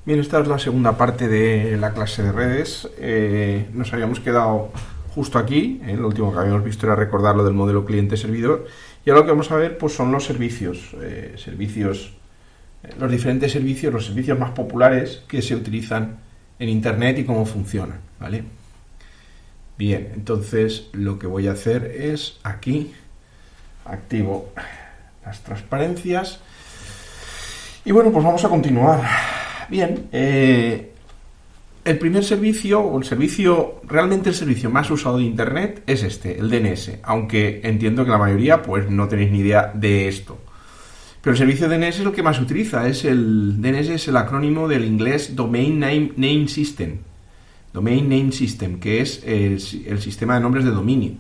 Bien, esta es la segunda parte de la clase de redes. Nos habíamos quedado justo aquí. Lo último que habíamos visto era recordar lo del modelo cliente-servidor. Y ahora lo que vamos a ver pues, son los servicios. Los diferentes servicios, los servicios más populares que se utilizan en Internet y cómo funcionan, ¿vale? Bien, entonces lo que voy a hacer es aquí activo las transparencias y bueno, pues vamos a continuar. Bien, el primer servicio, o realmente el servicio más usado de Internet es este, el DNS, aunque entiendo que la mayoría pues no tenéis ni idea de esto. Pero el servicio DNS es el que más se utiliza, DNS es el acrónimo del inglés Domain Name System. Domain Name System, que es el sistema de nombres de dominio.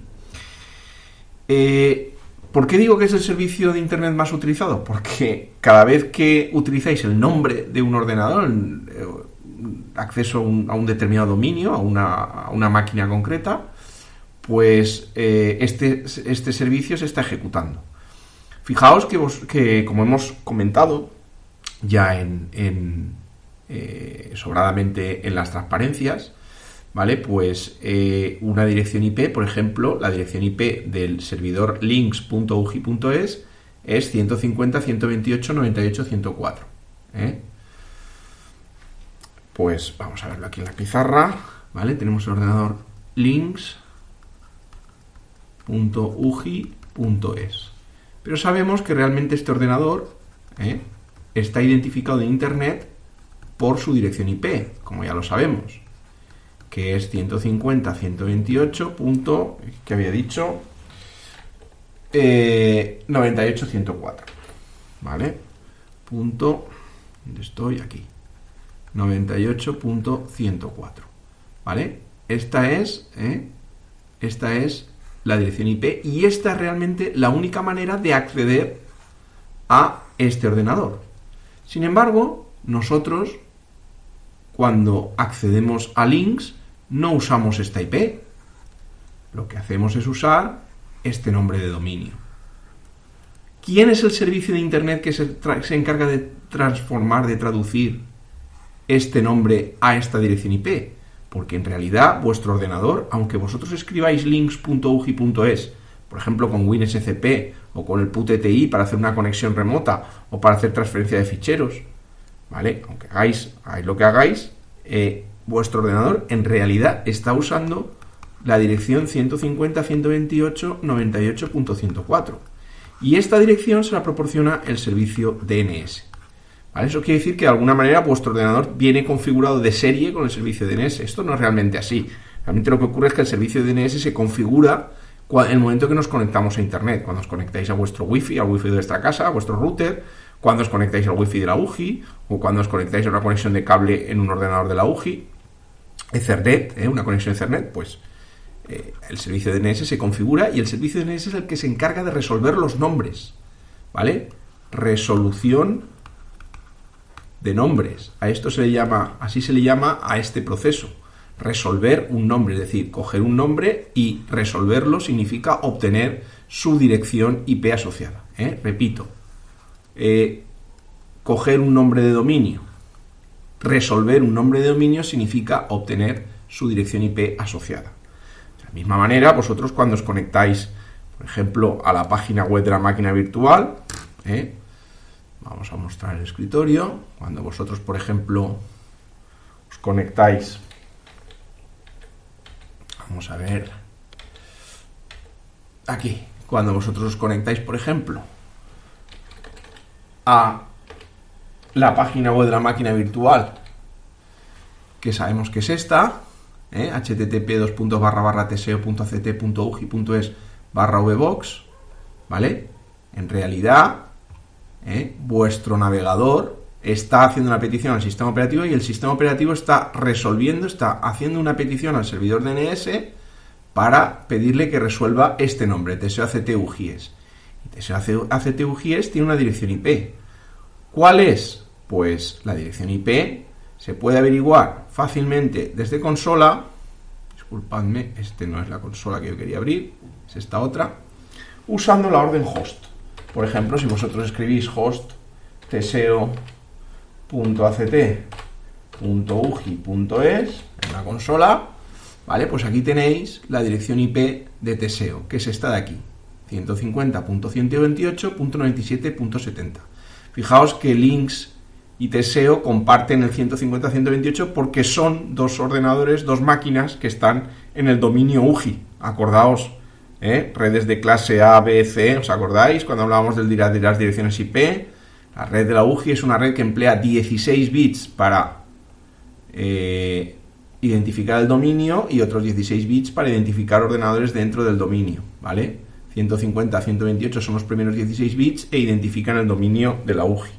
¿Por qué digo que es el servicio de Internet más utilizado? Porque cada vez que utilizáis el nombre de un ordenador, acceso a un determinado dominio, a una máquina concreta, pues este servicio se está ejecutando. Fijaos que como hemos comentado ya sobradamente en las transparencias, ¿vale? Pues una dirección IP, por ejemplo, la dirección IP del servidor links.uji.es es 150.128.98.104. Pues vamos a verlo aquí en la pizarra, ¿vale? Tenemos el ordenador links.uji.es. Pero sabemos que realmente este ordenador está identificado en Internet por su dirección IP, como ya lo sabemos, que es 150.128. ¿Qué había dicho? 98.104. ¿Vale? ¿Dónde estoy? Aquí. 98.104. ¿Vale? Esta es la dirección IP y esta es realmente la única manera de acceder a este ordenador. Sin embargo, nosotros cuando accedemos a links no usamos esta IP. Lo que hacemos es usar este nombre de dominio. ¿Quién es el servicio de Internet que se encarga de transformar, de traducir este nombre a esta dirección IP? Porque en realidad vuestro ordenador, aunque vosotros escribáis links.uji.es, por ejemplo con WinSCP o con el PUTTI para hacer una conexión remota o para hacer transferencia de ficheros, ¿vale? Aunque hagáis lo que hagáis, vuestro ordenador en realidad está usando la dirección 150.128.98.104 y esta dirección se la proporciona el servicio DNS. ¿Vale? Eso quiere decir que de alguna manera vuestro ordenador viene configurado de serie con el servicio DNS. Esto no es realmente así. Realmente lo que ocurre es que el servicio DNS se configura en el momento que nos conectamos a Internet. Cuando os conectáis a vuestro Wi-Fi, al Wi-Fi de vuestra casa, a vuestro router, cuando os conectáis al Wi-Fi de la UJI, o cuando os conectáis a una conexión de cable en un ordenador de la UJI, Ethernet, una conexión Ethernet, pues el servicio DNS se configura y el servicio DNS es el que se encarga de resolver los nombres. ¿Vale? Resolución de nombres. Así se le llama a este proceso. Resolver un nombre, es decir, coger un nombre y resolverlo significa obtener su dirección IP asociada. Repito, coger un nombre de dominio, resolver un nombre de dominio significa obtener su dirección IP asociada. De la misma manera, vosotros cuando os conectáis, por ejemplo, a la página web de la máquina virtual, vamos a mostrar el escritorio. Cuando vosotros, por ejemplo, os conectáis, vamos a ver, aquí, cuando vosotros os conectáis, por ejemplo, a la página web de la máquina virtual, que sabemos que es esta, http://tseo.act.uji.es/vbox, ¿vale? En realidad, vuestro navegador está haciendo una petición al sistema operativo y el sistema operativo está haciendo una petición al servidor DNS para pedirle que resuelva este nombre, tseo.act.uji.es. Y tseo.act.uji.es tiene una dirección IP. ¿Cuál es? Pues la dirección IP se puede averiguar fácilmente desde consola. Disculpadme, no es la consola que yo quería abrir, es esta otra, usando la orden host. Por ejemplo, si vosotros escribís host tseo.act .uji.es en la consola, ¿vale? Pues aquí tenéis la dirección IP de Teseo, que es esta de aquí, 150.128.97.70. Fijaos que Lynx y Teseo comparten el 150.128 porque son dos ordenadores, dos máquinas que están en el dominio UJI. Acordaos, redes de clase A, B, C, ¿os acordáis? Cuando hablábamos de las direcciones IP, la red de la UJI es una red que emplea 16 bits para identificar el dominio y otros 16 bits para identificar ordenadores dentro del dominio, ¿vale? 150 a 128 son los primeros 16 bits e identifican el dominio de la UJI.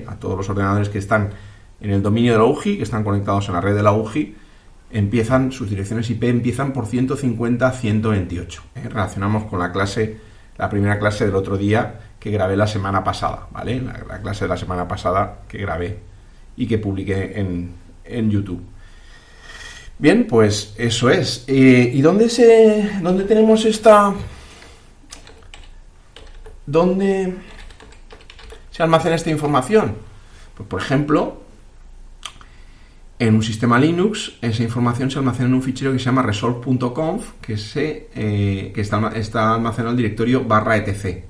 A todos los ordenadores que están en el dominio de la UJI, que están conectados en la red de la UJI, sus direcciones IP empiezan por 150 a 128. Relacionamos con la primera clase del otro día que grabé la semana pasada, ¿vale? La clase de la semana pasada que grabé y que publiqué en YouTube. Bien, pues eso es. ¿Y dónde tenemos esta? ¿Dónde se almacena esta información? Pues, por ejemplo, en un sistema Linux, esa información se almacena en un fichero que se llama resolve.conf, que está almacenado en el directorio /etc.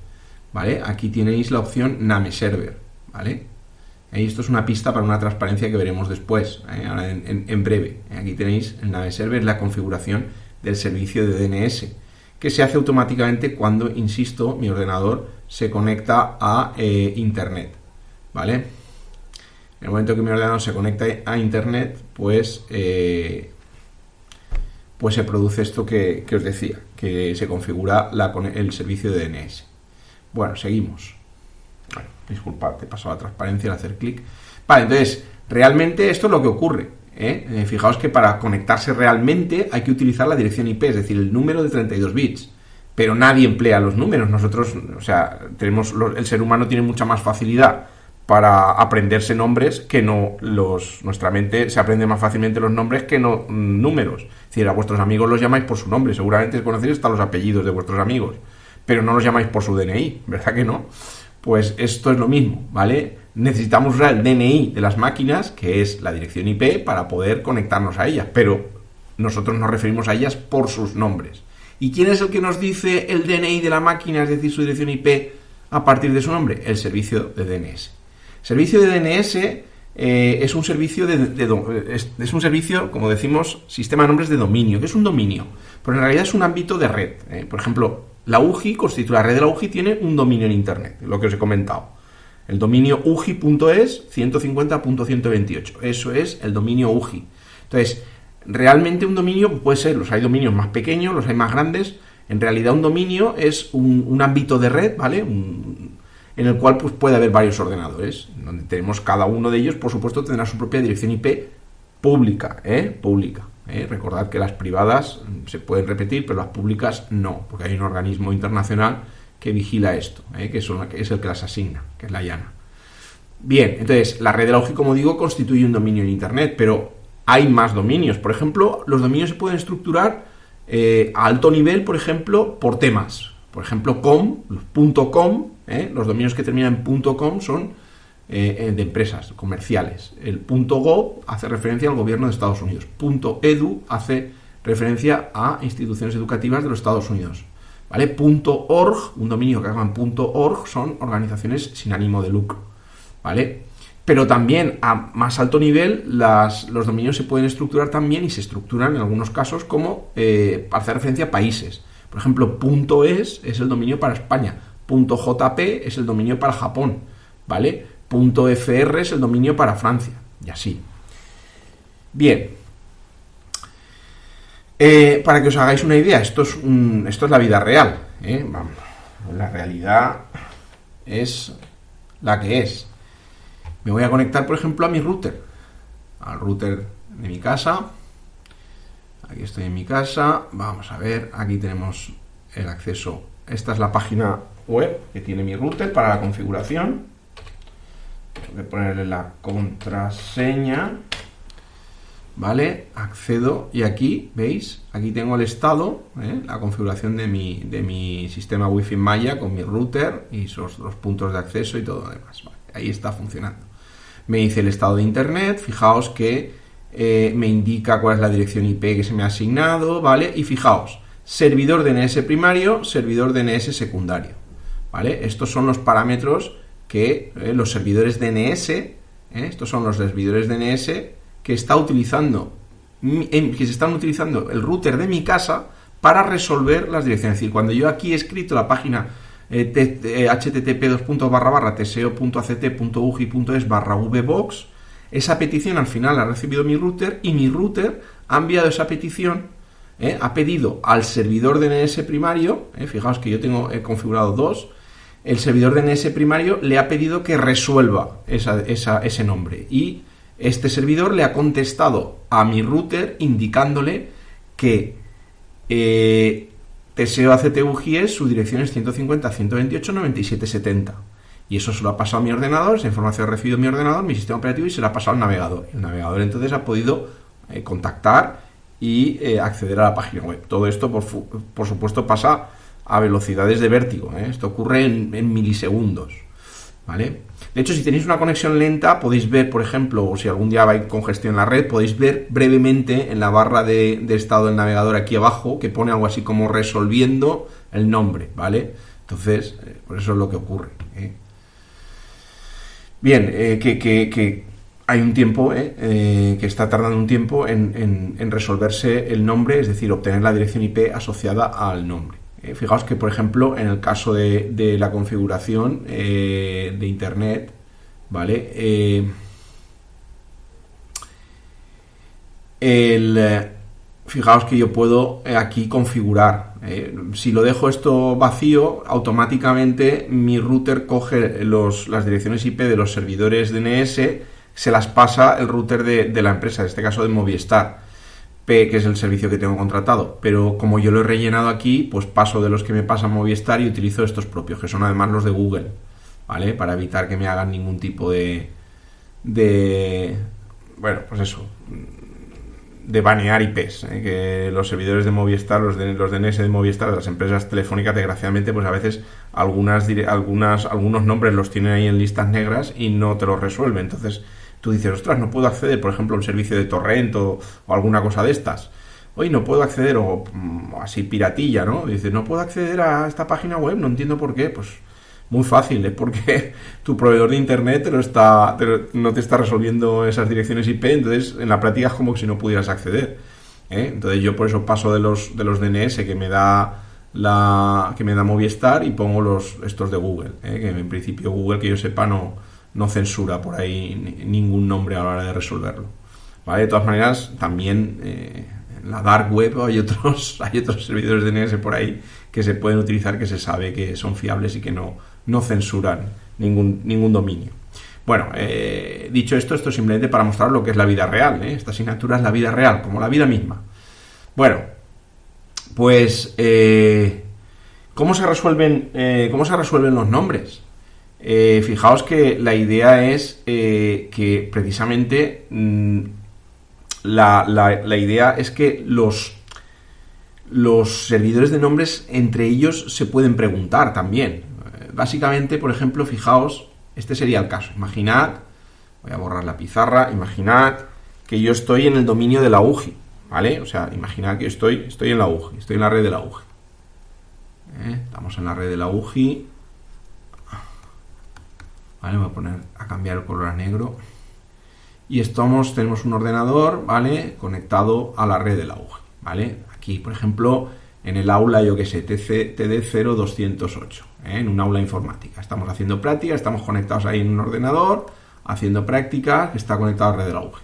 ¿Vale? Aquí tenéis la opción nameserver, ¿vale? Y esto es una pista para una transparencia que veremos después, ahora en breve. Aquí tenéis el nameserver, la configuración del servicio de DNS, que se hace automáticamente cuando, insisto, mi ordenador se conecta a Internet, ¿vale? En el momento que mi ordenador se conecta a Internet, pues se produce esto que os decía, que se configura el servicio de DNS. Bueno, seguimos. Bueno, disculpad, te paso la transparencia al hacer clic. Vale, entonces, realmente esto es lo que ocurre. Fijaos que para conectarse realmente hay que utilizar la dirección IP, es decir, el número de 32 bits. Pero nadie emplea los números. Nosotros, el ser humano tiene mucha más facilidad para aprenderse nombres que no nuestra mente se aprende más fácilmente los nombres que no números. Es decir, a vuestros amigos los llamáis por su nombre, seguramente conocéis hasta los apellidos de vuestros amigos, pero no los llamáis por su DNI, ¿verdad que no? Pues esto es lo mismo, ¿vale? Necesitamos usar el DNI de las máquinas, que es la dirección IP, para poder conectarnos a ellas, pero nosotros nos referimos a ellas por sus nombres. ¿Y quién es el que nos dice el DNI de la máquina, es decir, su dirección IP, a partir de su nombre? El servicio de DNS. El servicio de DNS es un servicio es un servicio, como decimos, sistema de nombres de dominio. ¿Qué es un dominio? Pues en realidad es un ámbito de red. Por ejemplo, la red de la UJI tiene un dominio en Internet, lo que os he comentado. El dominio uji.es 150.128. Eso es el dominio UJI. Entonces, realmente un dominio puede ser, hay dominios más pequeños, los hay más grandes. En realidad un dominio es un ámbito de red, ¿vale? En el cual pues, puede haber varios ordenadores, donde tenemos cada uno de ellos, por supuesto, tendrá su propia dirección IP pública, pública. Recordad que las privadas se pueden repetir, pero las públicas no, porque hay un organismo internacional que vigila esto, que es el que las asigna, que es la IANA. Bien, entonces, la red de la UJI, como digo, constituye un dominio en Internet, pero hay más dominios. Por ejemplo, los dominios se pueden estructurar a alto nivel, por ejemplo, por temas. Por ejemplo, .com, los dominios que terminan en .com son de empresas comerciales. El .gov hace referencia al gobierno de Estados Unidos. .edu hace referencia a instituciones educativas de los Estados Unidos. ¿Vale? .org, un dominio que hagan .org, son organizaciones sin ánimo de lucro. ¿Vale? Pero también a más alto nivel los dominios se pueden estructurar también y se estructuran en algunos casos como para hacer referencia a países. Por ejemplo, .es es el dominio para España, .jp es el dominio para Japón, ¿vale? .fr es el dominio para Francia, y así. Bien. Para que os hagáis una idea, esto es la vida real, Vamos, la realidad es la que es. Me voy a conectar, por ejemplo, a mi router, al router de mi casa. Aquí estoy en mi casa. Vamos a ver, aquí tenemos el acceso. Esta es la página web que tiene mi router para la configuración. Tengo que ponerle la contraseña. Vale, accedo y aquí, ¿veis? Aquí tengo el estado, la configuración de mi sistema Wi-Fi Maya con mi router y los puntos de acceso y todo lo demás. Vale, ahí está funcionando. Me dice el estado de internet, fijaos que me indica cuál es la dirección IP que se me ha asignado, ¿vale? Y fijaos, servidor DNS primario, servidor DNS secundario, ¿vale? Estos son los parámetros que los servidores DNS, estos son los servidores DNS que está utilizando, que se están utilizando el router de mi casa para resolver las direcciones. Es decir, cuando yo aquí he escrito la página http://tseo.act.ugi.es/vbox, esa petición al final la ha recibido mi router y mi router ha enviado esa petición, ha pedido al servidor DNS primario, fijaos que yo tengo configurado dos, el servidor DNS primario le ha pedido que resuelva ese nombre y este servidor le ha contestado a mi router indicándole que tseo.act.ugi.es, su dirección es 150.128.97.70. Y eso se lo ha pasado a mi ordenador, esa información ha recibido mi ordenador, mi sistema operativo, y se la ha pasado al navegador. El navegador entonces ha podido contactar y acceder a la página web. Todo esto, por supuesto, pasa a velocidades de vértigo. Esto ocurre en milisegundos, ¿vale? De hecho, si tenéis una conexión lenta, podéis ver, por ejemplo, o si algún día vais con congestión en la red, podéis ver brevemente en la barra de estado del navegador aquí abajo, que pone algo así como resolviendo el nombre, ¿vale? Entonces, por eso es lo que ocurre. Bien, que hay un tiempo, que está tardando un tiempo en resolverse el nombre, es decir, obtener la dirección IP asociada al nombre. Fijaos que, por ejemplo, en el caso de la configuración de Internet, ¿vale? Fijaos que yo puedo aquí configurar. Si lo dejo esto vacío, automáticamente mi router coge las direcciones IP de los servidores DNS, se las pasa el router de la empresa, en este caso de Movistar, que es el servicio que tengo contratado. Pero como yo lo he rellenado aquí, pues paso de los que me pasa Movistar y utilizo estos propios, que son además los de Google, ¿vale? Para evitar que me hagan ningún tipo de bueno, pues eso, de banear IPs, que los servidores de Movistar, los DNS de Movistar, de las empresas telefónicas, desgraciadamente, pues a veces algunos nombres los tienen ahí en listas negras y no te los resuelve. Entonces tú dices, ostras, no puedo acceder, por ejemplo, a un servicio de torrent o alguna cosa de estas. Hoy no puedo acceder, o así piratilla, ¿no? Dices, no puedo acceder a esta página web, no entiendo por qué. Pues muy fácil, es porque tu proveedor de internet no te está resolviendo esas direcciones IP, entonces en la práctica es como si no pudieras acceder. Entonces yo por eso paso de los DNS que me da Movistar y pongo estos de Google, que en principio Google, que yo sepa, no censura por ahí ningún nombre a la hora de resolverlo, ¿vale? De todas maneras, también en la dark web hay otros servidores de DNS por ahí que se pueden utilizar, que se sabe que son fiables y que no censuran ningún dominio. Bueno, dicho esto es simplemente para mostrar lo que es la vida real, Esta asignatura es la vida real, como la vida misma. Bueno, pues ¿cómo se resuelven los nombres? Fijaos que la idea es que precisamente la idea es que los servidores de nombres entre ellos se pueden preguntar también. Básicamente, por ejemplo, fijaos, este sería el caso. Imaginad, voy a borrar la pizarra, imaginad que yo estoy en el dominio de la UGI, ¿vale? O sea, imaginad que estoy en la UGI, estoy en la red de la UGI. Estamos en la red de la UGI. Vale, voy a cambiar el color a negro. Y tenemos un ordenador, ¿vale? Conectado a la red de la UGI, ¿vale? Aquí, por ejemplo, en el aula, yo que sé, TD0208, en un aula informática. Estamos haciendo prácticas, estamos conectados ahí en un ordenador, haciendo prácticas, que está conectado a la red de la UGI.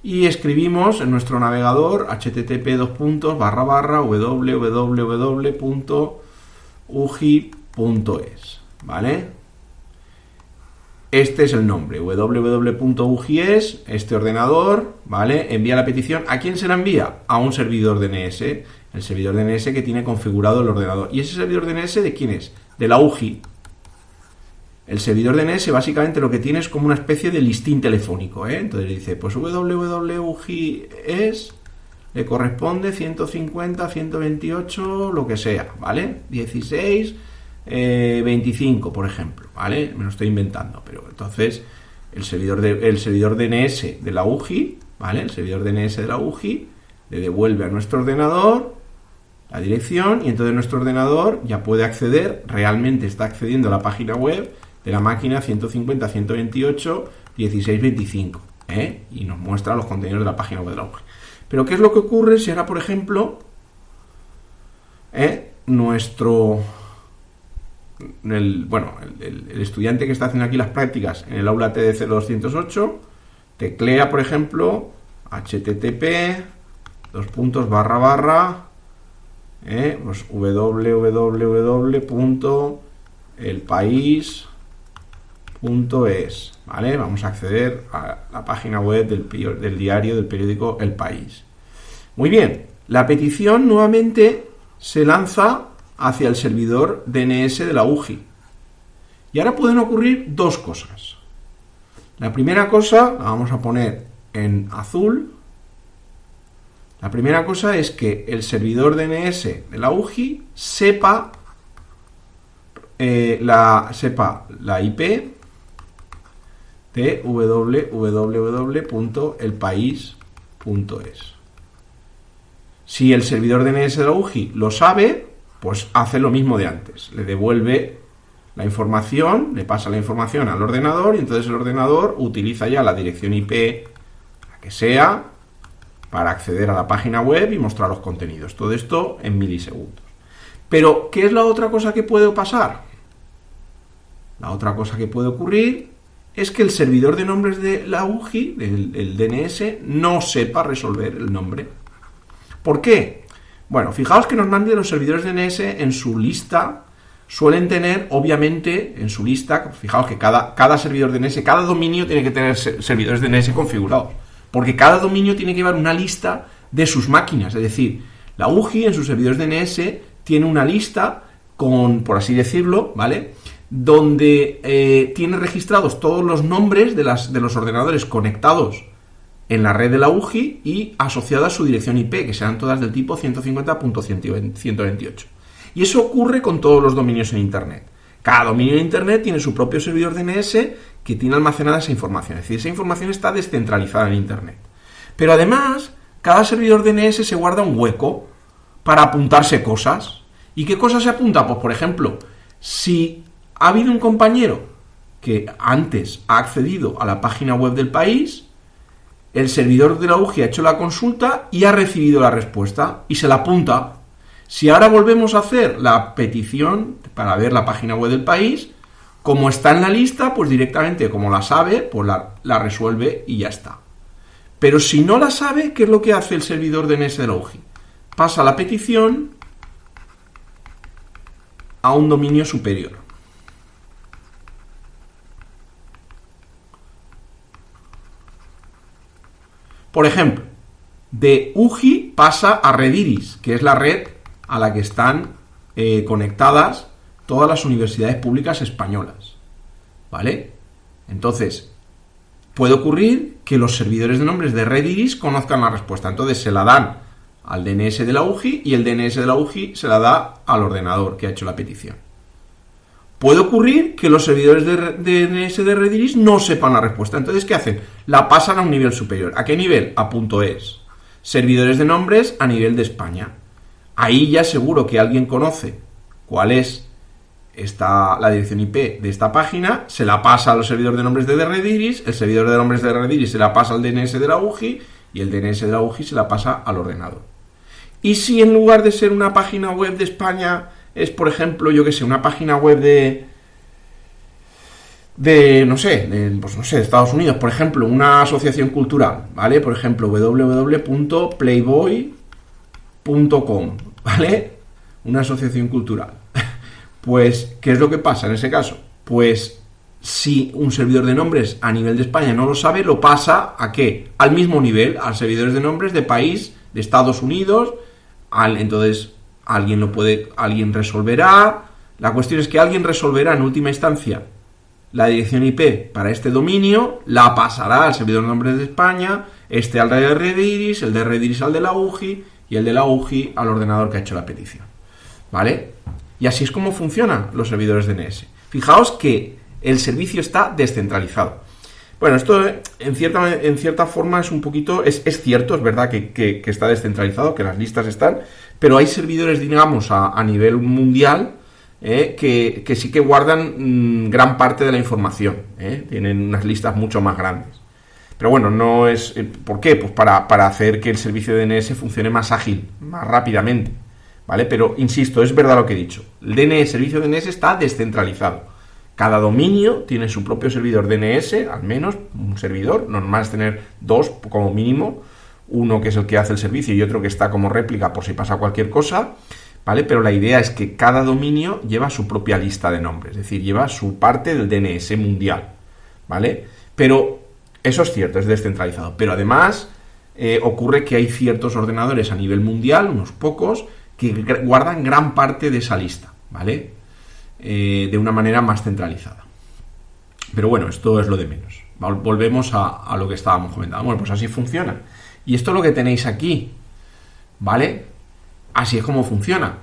Y escribimos en nuestro navegador http://www.ugi.es, ¿vale? Este es el nombre, www.ugi.es, este ordenador, ¿vale? Envía la petición. ¿A quién se la envía? A un servidor DNS, el servidor DNS que tiene configurado el ordenador. ¿Y ese servidor DNS de quién es? De la UGI. El servidor DNS básicamente lo que tiene es como una especie de listín telefónico, Entonces dice, pues www.ugi.es le corresponde 150, 128, lo que sea, ¿vale? 16... 25, por ejemplo, ¿vale? Me lo estoy inventando, pero entonces el servidor DNS de la UJI, ¿vale? El servidor DNS de la UJI le devuelve a nuestro ordenador la dirección y entonces nuestro ordenador ya puede acceder, realmente está accediendo a la página web de la máquina 150.128.16.25, y nos muestra los contenidos de la página web de la UJI. Pero ¿qué es lo que ocurre si ahora, por ejemplo, el estudiante que está haciendo aquí las prácticas en el aula TDC 208 teclea, por ejemplo, www.elpaís.es, ¿vale? Vamos a acceder a la página web del diario, del periódico El País. Muy bien, la petición nuevamente se lanza hacia el servidor DNS de la UJI. Y ahora pueden ocurrir dos cosas. La primera cosa, la vamos a poner en azul. La primera cosa es que el servidor DNS de la UJI sepa la IP de www.elpaís.es. Si el servidor DNS de la UJI lo sabe, pues hace lo mismo de antes. Le devuelve la información, le pasa la información al ordenador y entonces el ordenador utiliza ya la dirección IP, la que sea, para acceder a la página web y mostrar los contenidos. Todo esto en milisegundos. Pero, ¿qué es la otra cosa que puede pasar? La otra cosa que puede ocurrir es que el servidor de nombres de la UJI, el DNS, no sepa resolver el nombre. ¿Por qué? Bueno, fijaos que normalmente los servidores DNS en su lista suelen tener, obviamente, en su lista, fijaos que cada servidor DNS, cada dominio tiene que tener servidores DNS configurados, porque cada dominio tiene que llevar una lista de sus máquinas, es decir, la UJI en sus servidores DNS tiene una lista con, por así decirlo, ¿vale?, donde tiene registrados todos los nombres de los ordenadores conectados en la red de la UJI y asociadas a su dirección IP, que serán todas del tipo 150.128. Y eso ocurre con todos los dominios en Internet. Cada dominio de Internet tiene su propio servidor DNS que tiene almacenada esa información. Es decir, esa información está descentralizada en Internet. Pero además, cada servidor DNS se guarda un hueco para apuntarse cosas. ¿Y qué cosas se apunta? Pues, por ejemplo, si ha habido un compañero que antes ha accedido a la página web del país, el servidor de la UJI ha hecho la consulta y ha recibido la respuesta y se la apunta. Si ahora volvemos a hacer la petición para ver la página web del país, como está en la lista, pues directamente, como la sabe, pues la resuelve y ya está. Pero si no la sabe, ¿qué es lo que hace el servidor DNS de la UJI? Pasa la petición a un dominio superior. Por ejemplo, de UJI pasa a Rediris, que es la red a la que están conectadas todas las universidades públicas españolas, ¿vale? Entonces, puede ocurrir que los servidores de nombres de Rediris conozcan la respuesta, entonces se la dan al DNS de la UJI y el DNS de la UJI se la da al ordenador que ha hecho la petición. Puede ocurrir que los servidores de DNS de Rediris no sepan la respuesta. Entonces, ¿qué hacen? La pasan a un nivel superior. ¿A qué nivel? A .es. Servidores de nombres a nivel de España. Ahí ya seguro que alguien conoce cuál es la dirección IP de esta página, se la pasa a los servidores de nombres de Rediris, el servidor de nombres de Rediris se la pasa al DNS de la UJI y el DNS de la UJI se la pasa al ordenador. Y si en lugar de ser una página web de España es, por ejemplo, yo que sé, una página web de Estados Unidos, por ejemplo, una asociación cultural, ¿vale? Por ejemplo, www.playboy.com, ¿vale? Una asociación cultural. Pues, ¿qué es lo que pasa en ese caso? Pues, si un servidor de nombres a nivel de España no lo sabe, lo pasa ¿a qué? Al mismo nivel, a servidores de nombres de país, de Estados Unidos, entonces alguien resolverá. La cuestión es que alguien resolverá en última instancia la dirección IP para este dominio, la pasará al servidor de nombres de España, al de Rediris, el de Rediris al de la UJI y el de la UJI al ordenador que ha hecho la petición, ¿vale? Y así es como funcionan los servidores DNS. Fijaos que el servicio está descentralizado. Bueno, esto en cierta forma es un poquito, es cierto, es verdad que está descentralizado, que las listas están, pero hay servidores, digamos, a nivel mundial que sí que guardan gran parte de la información, tienen unas listas mucho más grandes. Pero bueno, no es... ¿Por qué? Pues para hacer que el servicio de DNS funcione más ágil, más rápidamente, ¿vale? Pero, insisto, es verdad lo que he dicho. El servicio DNS está descentralizado. Cada dominio tiene su propio servidor DNS, al menos un servidor. Normal es tener dos como mínimo. Uno que es el que hace el servicio y otro que está como réplica por si pasa cualquier cosa, ¿vale? Pero la idea es que cada dominio lleva su propia lista de nombres, es decir, lleva su parte del DNS mundial, ¿vale? Pero eso es cierto, es descentralizado. Pero además ocurre que hay ciertos ordenadores a nivel mundial, unos pocos, que guardan gran parte de esa lista, ¿vale? De una manera más centralizada. Pero bueno, esto es lo de menos. Volvemos a lo que estábamos comentando. Bueno, pues así funciona. Y esto es lo que tenéis aquí, ¿vale? Así es como funciona.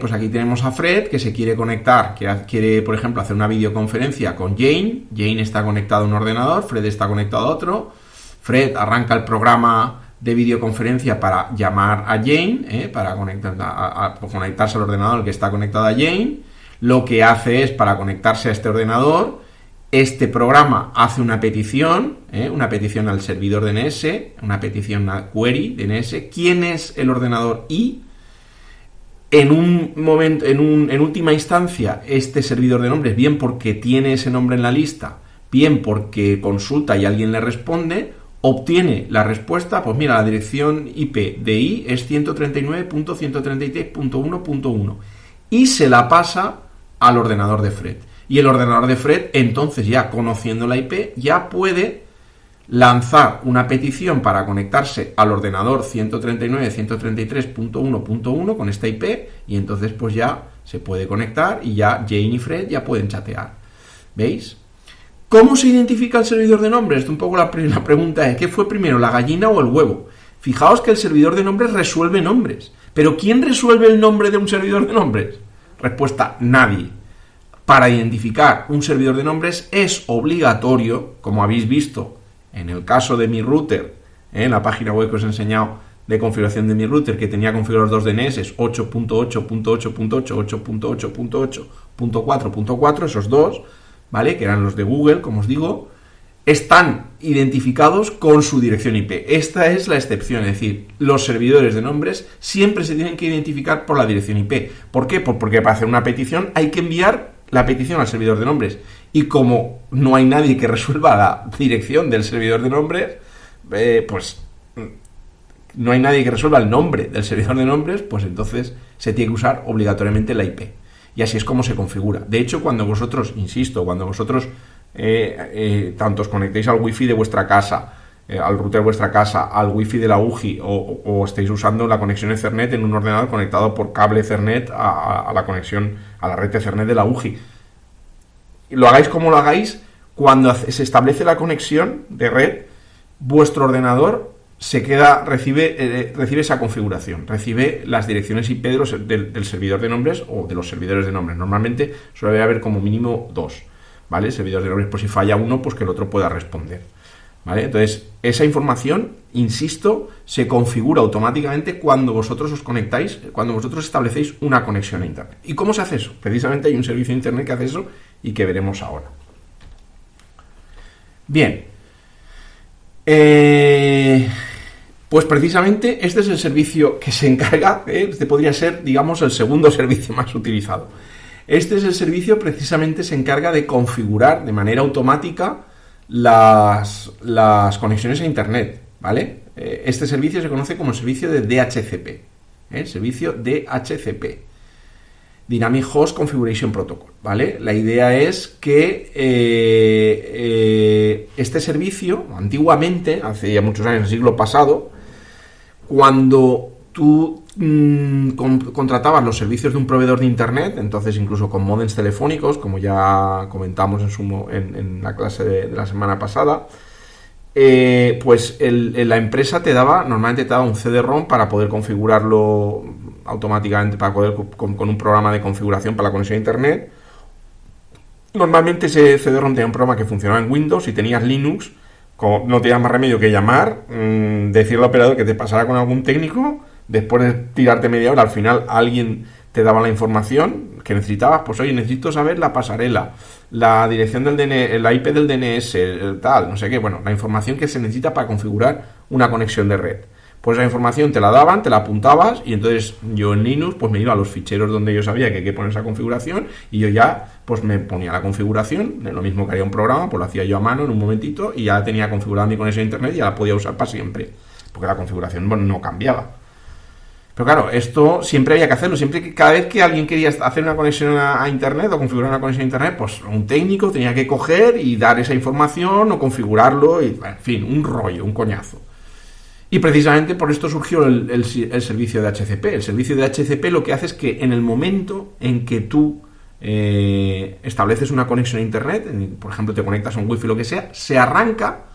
Pues aquí tenemos a Fred, que se quiere conectar, que quiere, por ejemplo, hacer una videoconferencia con Jane. Jane está conectado a un ordenador, Fred está conectado a otro. Fred arranca el programa de videoconferencia para llamar a Jane, para conectarse al ordenador que está conectado a Jane. Lo que hace es, para conectarse a este ordenador, este programa hace una petición al servidor DNS, una petición a query DNS. ¿Quién es el ordenador I? En última instancia, este servidor de nombres, bien porque tiene ese nombre en la lista, bien porque consulta y alguien le responde, obtiene la respuesta. Pues mira, la dirección IP de I es 139.133.1.1 y se la pasa al ordenador de Fred. Y el ordenador de Fred, entonces, ya conociendo la IP, ya puede lanzar una petición para conectarse al ordenador 139.133.1.1 con esta IP, y entonces pues ya se puede conectar y ya Jane y Fred ya pueden chatear. ¿Veis? ¿Cómo se identifica el servidor de nombres? Esto un poco la pregunta es, ¿qué fue primero, la gallina o el huevo? Fijaos que el servidor de nombres resuelve nombres. ¿Pero quién resuelve el nombre de un servidor de nombres? Respuesta, nadie. Para identificar un servidor de nombres es obligatorio, como habéis visto en el caso de mi router, en la página web que os he enseñado de configuración de mi router, que tenía configurados dos DNS, 8.8.8.8, 8.8.8.4.4, esos dos, ¿vale? Que eran los de Google, como os digo, están identificados con su dirección IP. Esta es la excepción, es decir, los servidores de nombres siempre se tienen que identificar por la dirección IP. ¿Por qué? Pues porque para hacer una petición hay que enviar la petición al servidor de nombres. Y como no hay nadie que resuelva la dirección del servidor de nombres, pues no hay nadie que resuelva el nombre del servidor de nombres, pues entonces se tiene que usar obligatoriamente la IP. Y así es como se configura. De hecho, cuando vosotros, insisto, tanto os conectéis al wifi de vuestra casa, al router de vuestra casa, al wifi de la UJI, o estéis usando la conexión Ethernet en un ordenador conectado por cable Ethernet a la conexión, a la red Ethernet de la UJI. Lo hagáis como lo hagáis, cuando se establece la conexión de red, vuestro ordenador recibe esa configuración, recibe las direcciones IP del servidor de nombres o de los servidores de nombres. Normalmente suele haber como mínimo dos, ¿vale? Servidores de nombres, por si falla uno, pues que el otro pueda responder, ¿vale? Entonces, esa información, insisto, se configura automáticamente cuando vosotros os conectáis, cuando vosotros establecéis una conexión a Internet. ¿Y cómo se hace eso? Precisamente hay un servicio de Internet que hace eso y que veremos ahora. Bien. Pues precisamente este es el servicio que se encarga, este podría ser, digamos, el segundo servicio más utilizado. Este es el servicio, precisamente se encarga de configurar de manera automática las conexiones a Internet, ¿vale? Este servicio se conoce como el servicio de DHCP, servicio DHCP, Dynamic Host Configuration Protocol, ¿vale? La idea es que este servicio, antiguamente, hace ya muchos años, el siglo pasado, cuando tú contratabas los servicios de un proveedor de Internet, entonces incluso con módems telefónicos, como ya comentamos en la clase de la semana pasada, pues la empresa normalmente te daba un CD-ROM para poder configurarlo automáticamente, para poder con un programa de configuración para la conexión a Internet, Normalmente ese CD-ROM tenía un programa que funcionaba en Windows. Si tenías Linux, no tenías más remedio que llamar, decirle al operador que te pasara con algún técnico. Después de tirarte media hora, al final alguien te daba la información que necesitabas. Pues oye, necesito saber la pasarela, la dirección del DNS, la IP del DNS, tal, no sé qué. Bueno, la información que se necesita para configurar una conexión de red. Pues esa información te la daban, te la apuntabas, y entonces yo en Linux pues me iba a los ficheros donde yo sabía que hay que poner esa configuración, y yo ya pues me ponía la configuración, lo mismo que haría un programa, pues lo hacía yo a mano en un momentito, y ya tenía configurada mi conexión a internet y ya la podía usar para siempre, porque la configuración no cambiaba. Pero claro, esto siempre había que hacerlo, cada vez que alguien quería hacer una conexión a internet o configurar una conexión a internet, pues un técnico tenía que coger y dar esa información o configurarlo, y en fin, un rollo, un coñazo. Y precisamente por esto surgió el servicio de HCP. El servicio de HCP lo que hace es que en el momento en que tú estableces una conexión a internet, por ejemplo te conectas a un wifi o lo que sea, se arranca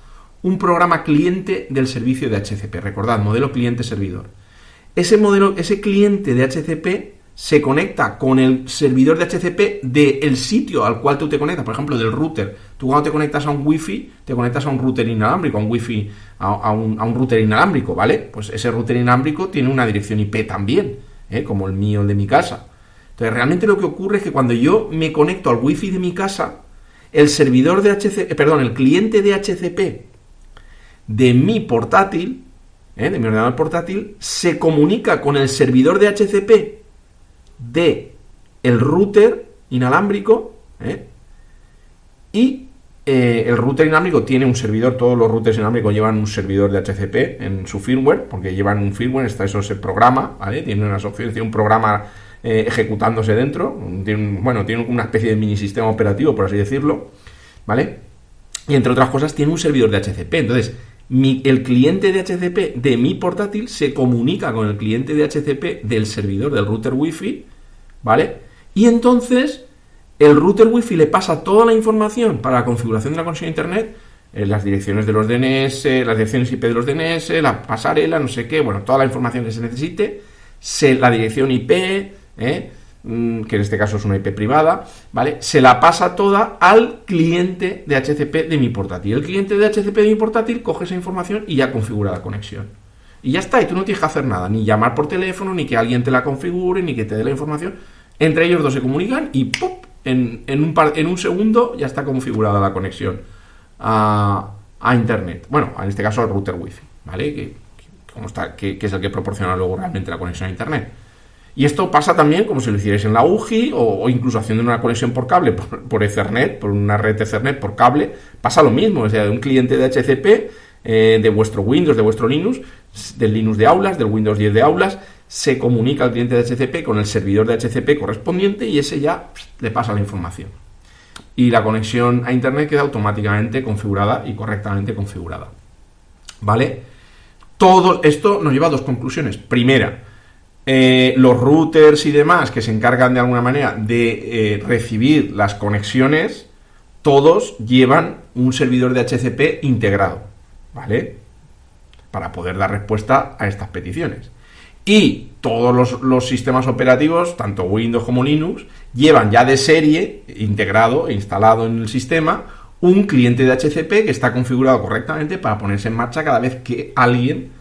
un programa cliente del servicio de HCP. Recordad, modelo cliente-servidor. Ese cliente de HCP se conecta con el servidor de HCP del sitio al cual tú te conectas, por ejemplo, del router. Tú cuando te conectas a un wifi, te conectas a un router inalámbrico, a un wifi, a un router inalámbrico, ¿vale? Pues ese router inalámbrico tiene una dirección IP también, como el mío, el de mi casa. Entonces, realmente lo que ocurre es que cuando yo me conecto al wifi de mi casa, el servidor de el cliente de HCP de mi portátil, de mi ordenador portátil, se comunica con el servidor de HCP de el router inalámbrico, y el router inalámbrico tiene un servidor. Todos los routers inalámbricos llevan un servidor de HCP en su firmware, porque llevan un firmware, eso se programa, ¿vale? Tiene unas opciones, tiene un programa ejecutándose dentro, tiene una especie de mini sistema operativo, por así decirlo, ¿vale? Y entre otras cosas tiene un servidor de HCP. Entonces el cliente de HCP de mi portátil se comunica con el cliente de HCP del servidor del router Wi-Fi, ¿vale? Y entonces el router Wi-Fi le pasa toda la información para la configuración de la conexión a internet, las direcciones de los DNS, las direcciones IP de los DNS, la pasarela, no sé qué, bueno, toda la información que se necesite, la dirección IP, que en este caso es una IP privada, ¿vale? Se la pasa toda al cliente de HCP de mi portátil. El cliente de HCP de mi portátil coge esa información y ya configura la conexión. Y ya está, y tú no tienes que hacer nada, ni llamar por teléfono, ni que alguien te la configure, ni que te dé la información. Entre ellos dos se comunican y ¡pum! En un segundo ya está configurada la conexión a internet. Bueno, en este caso al router Wi-Fi, ¿vale? Que es el que proporciona luego realmente la conexión a internet. Y esto pasa también como si lo hicierais en la UJI o incluso haciendo una conexión por cable, por Ethernet, por una red Ethernet por cable. Pasa lo mismo, o sea, de un cliente de HCP, de vuestro Windows, de vuestro Linux, del Linux de aulas, del Windows 10 de aulas, se comunica al cliente de HCP con el servidor de HCP correspondiente y ese ya le pasa la información. Y la conexión a internet queda automáticamente configurada y correctamente configurada, ¿vale? Todo esto nos lleva a dos conclusiones. Primera, los routers y demás que se encargan de alguna manera de recibir las conexiones, todos llevan un servidor de HCP integrado, ¿vale? Para poder dar respuesta a estas peticiones. Y todos los sistemas operativos, tanto Windows como Linux, llevan ya de serie, integrado e instalado en el sistema, un cliente de HCP que está configurado correctamente para ponerse en marcha cada vez que alguien...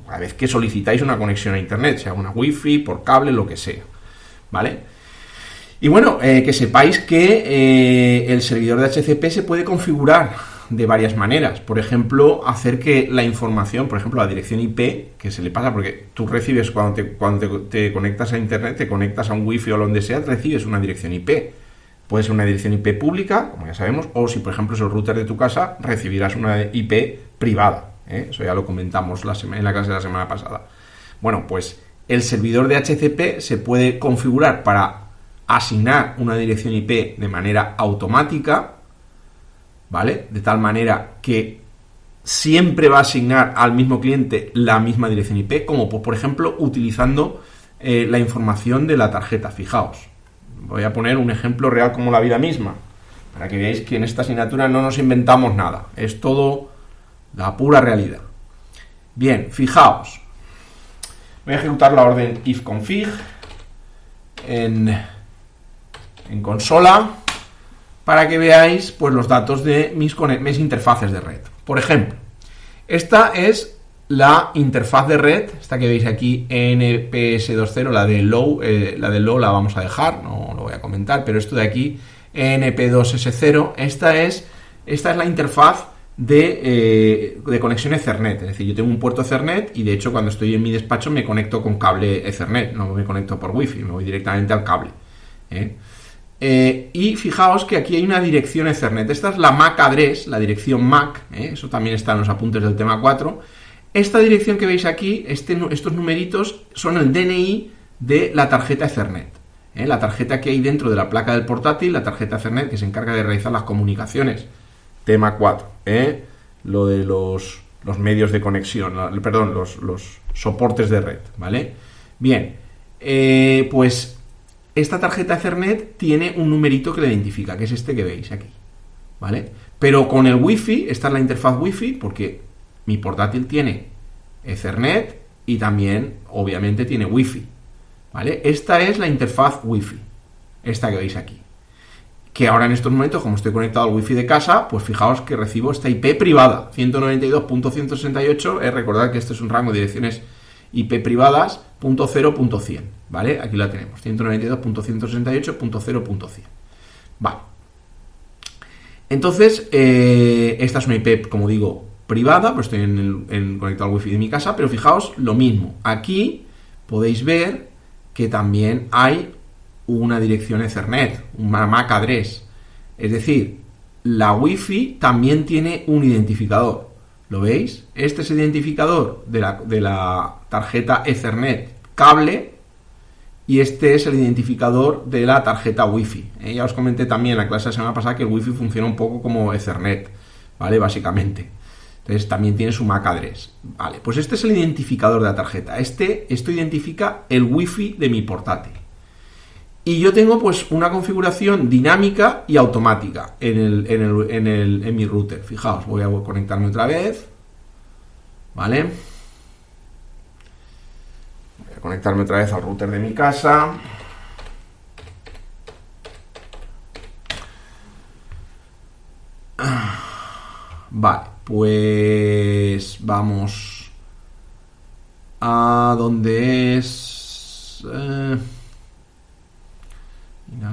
cada vez que solicitáis una conexión a internet, sea una wifi, por cable, lo que sea, ¿vale? Y bueno, que sepáis que el servidor de HCP se puede configurar de varias maneras. Por ejemplo, hacer que la información, por ejemplo, la dirección IP, que se le pasa, porque tú recibes cuando te conectas a internet, te conectas a un wifi o donde sea, recibes una dirección IP. Puede ser una dirección IP pública, como ya sabemos, o si, por ejemplo, es el router de tu casa, recibirás una IP privada. Eso ya lo comentamos en la clase de la semana pasada. Bueno, pues el servidor de HCP se puede configurar para asignar una dirección IP de manera automática, ¿vale? De tal manera que siempre va a asignar al mismo cliente la misma dirección IP, como por ejemplo utilizando la información de la tarjeta. Fijaos, voy a poner un ejemplo real como la vida misma, para que veáis que en esta asignatura no nos inventamos nada, es todo la pura realidad. Bien, fijaos, voy a ejecutar la orden ifconfig en consola, para que veáis pues los datos de mis interfaces de red. Por ejemplo, esta es la interfaz de red, esta que veis aquí, NPS20, la de low la vamos a dejar, no lo voy a comentar, pero esto de aquí, NP2S0, esta es la interfaz de conexión Ethernet. Es decir, yo tengo un puerto Ethernet y de hecho cuando estoy en mi despacho me conecto con cable Ethernet, no me conecto por Wi-Fi, me voy directamente al cable. Y fijaos que aquí hay una dirección Ethernet. Esta es la MAC address, la dirección MAC, eso también está en los apuntes del tema 4. Esta dirección que veis aquí, estos numeritos, son el DNI de la tarjeta Ethernet. La tarjeta que hay dentro de la placa del portátil, la tarjeta Ethernet que se encarga de realizar las comunicaciones. Tema 4, lo de los medios de conexión, perdón, los soportes de red, ¿vale? Bien, pues esta tarjeta Ethernet tiene un numerito que la identifica, que es este que veis aquí, ¿vale? Pero con el Wi-Fi, esta es la interfaz Wi-Fi, porque mi portátil tiene Ethernet y también, obviamente, tiene Wi-Fi, ¿vale? Esta es la interfaz Wi-Fi, esta que veis aquí. Que ahora en estos momentos, como estoy conectado al Wi-Fi de casa, pues fijaos que recibo esta IP privada, 192.168, recordad que este es un rango de direcciones IP privadas, .0.100, ¿vale? Aquí la tenemos, 192.168.0.100. Vale. Entonces, esta es una IP, como digo, privada, pues estoy conectado al Wi-Fi de mi casa, pero fijaos lo mismo. Aquí podéis ver que también hay una dirección Ethernet, una MAC address. Es decir, la Wi-Fi también tiene un identificador. ¿Lo veis? Este es el identificador de la tarjeta Ethernet cable y este es el identificador de la tarjeta Wi-Fi. Ya os comenté también en la clase de la semana pasada que el Wi-Fi funciona un poco como Ethernet, ¿vale? Básicamente. Entonces también tiene su MAC address. Vale, pues este es el identificador de la tarjeta. Esto identifica el Wi-Fi de mi portátil. Y yo tengo pues una configuración dinámica y automática en mi router. Fijaos, voy a conectarme otra vez. ¿Vale? Voy a conectarme otra vez al router de mi casa. Vale, pues vamos a donde es...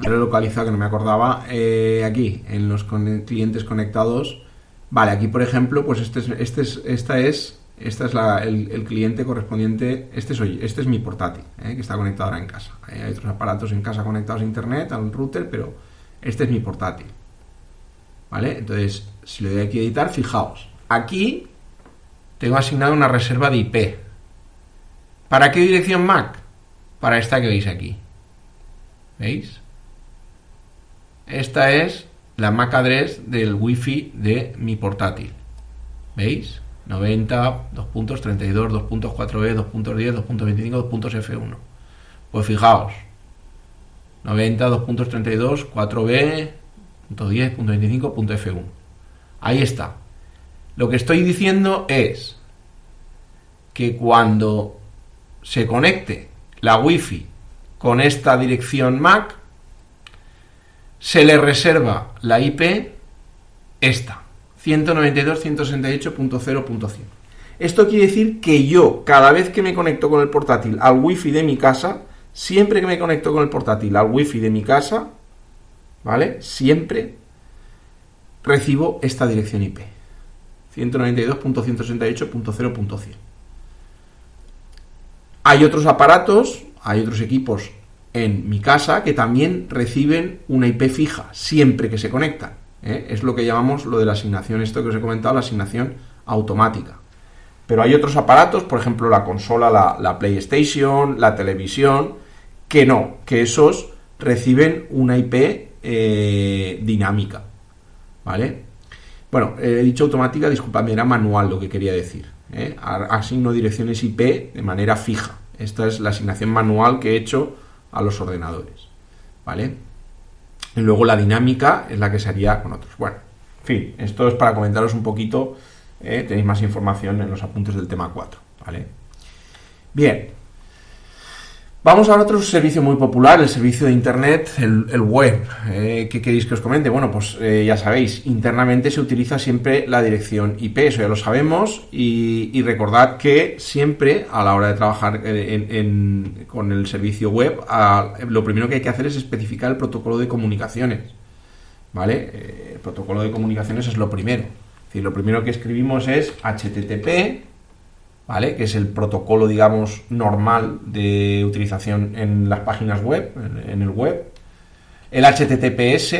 Lo he localizado que no me acordaba. Aquí, en los clientes conectados. Vale, aquí por ejemplo, pues esta es el cliente correspondiente. Este es mi portátil, que está conectado ahora en casa. Hay otros aparatos en casa conectados a internet, a un router, pero este es mi portátil. ¿Vale? Entonces, si le doy aquí a editar, fijaos. Aquí tengo asignado una reserva de IP. ¿Para qué dirección MAC? Para esta que veis aquí. ¿Veis? Esta es la MAC address del Wi-Fi de mi portátil. ¿Veis? 90, 2.32, 2.4b, 2.10, 2.25, 2.f1. Pues fijaos. 90, 2.32, 4b, .10, .25, .f1. Ahí está. Lo que estoy diciendo es que cuando se conecte la Wi-Fi con esta dirección MAC, se le reserva la IP esta, 192.168.0.100. Esto quiere decir que yo, cada vez que me conecto con el portátil al Wi-Fi de mi casa, siempre que me conecto con el portátil al Wi-Fi de mi casa, ¿vale? Siempre recibo esta dirección IP, 192.168.0.100. Hay otros aparatos, hay otros equipos en mi casa que también reciben una IP fija siempre que se conectan. Es lo que llamamos lo de la asignación, esto que os he comentado, la asignación automática. Pero hay otros aparatos, por ejemplo la consola, la PlayStation, la televisión, que no, que esos reciben una IP dinámica, ¿vale? Bueno, he dicho automática, disculpadme, era manual lo que quería decir. Asigno direcciones IP de manera fija. Esta es la asignación manual que he hecho a los ordenadores, ¿vale? Y luego la dinámica es la que se haría con otros. Bueno, en fin, esto es para comentaros un poquito. Tenéis más información en los apuntes del tema 4, ¿vale? Bien. Vamos ahora a otro servicio muy popular, el servicio de Internet, el web. ¿Qué queréis que os comente? Bueno, pues ya sabéis, internamente se utiliza siempre la dirección IP, eso ya lo sabemos, y recordad que siempre a la hora de trabajar con el servicio web, lo primero que hay que hacer es especificar el protocolo de comunicaciones, ¿vale? El protocolo de comunicaciones es lo primero. Es decir, lo primero que escribimos es HTTP, ¿vale? Que es el protocolo, digamos, normal de utilización en las páginas web, en el web. El HTTPS,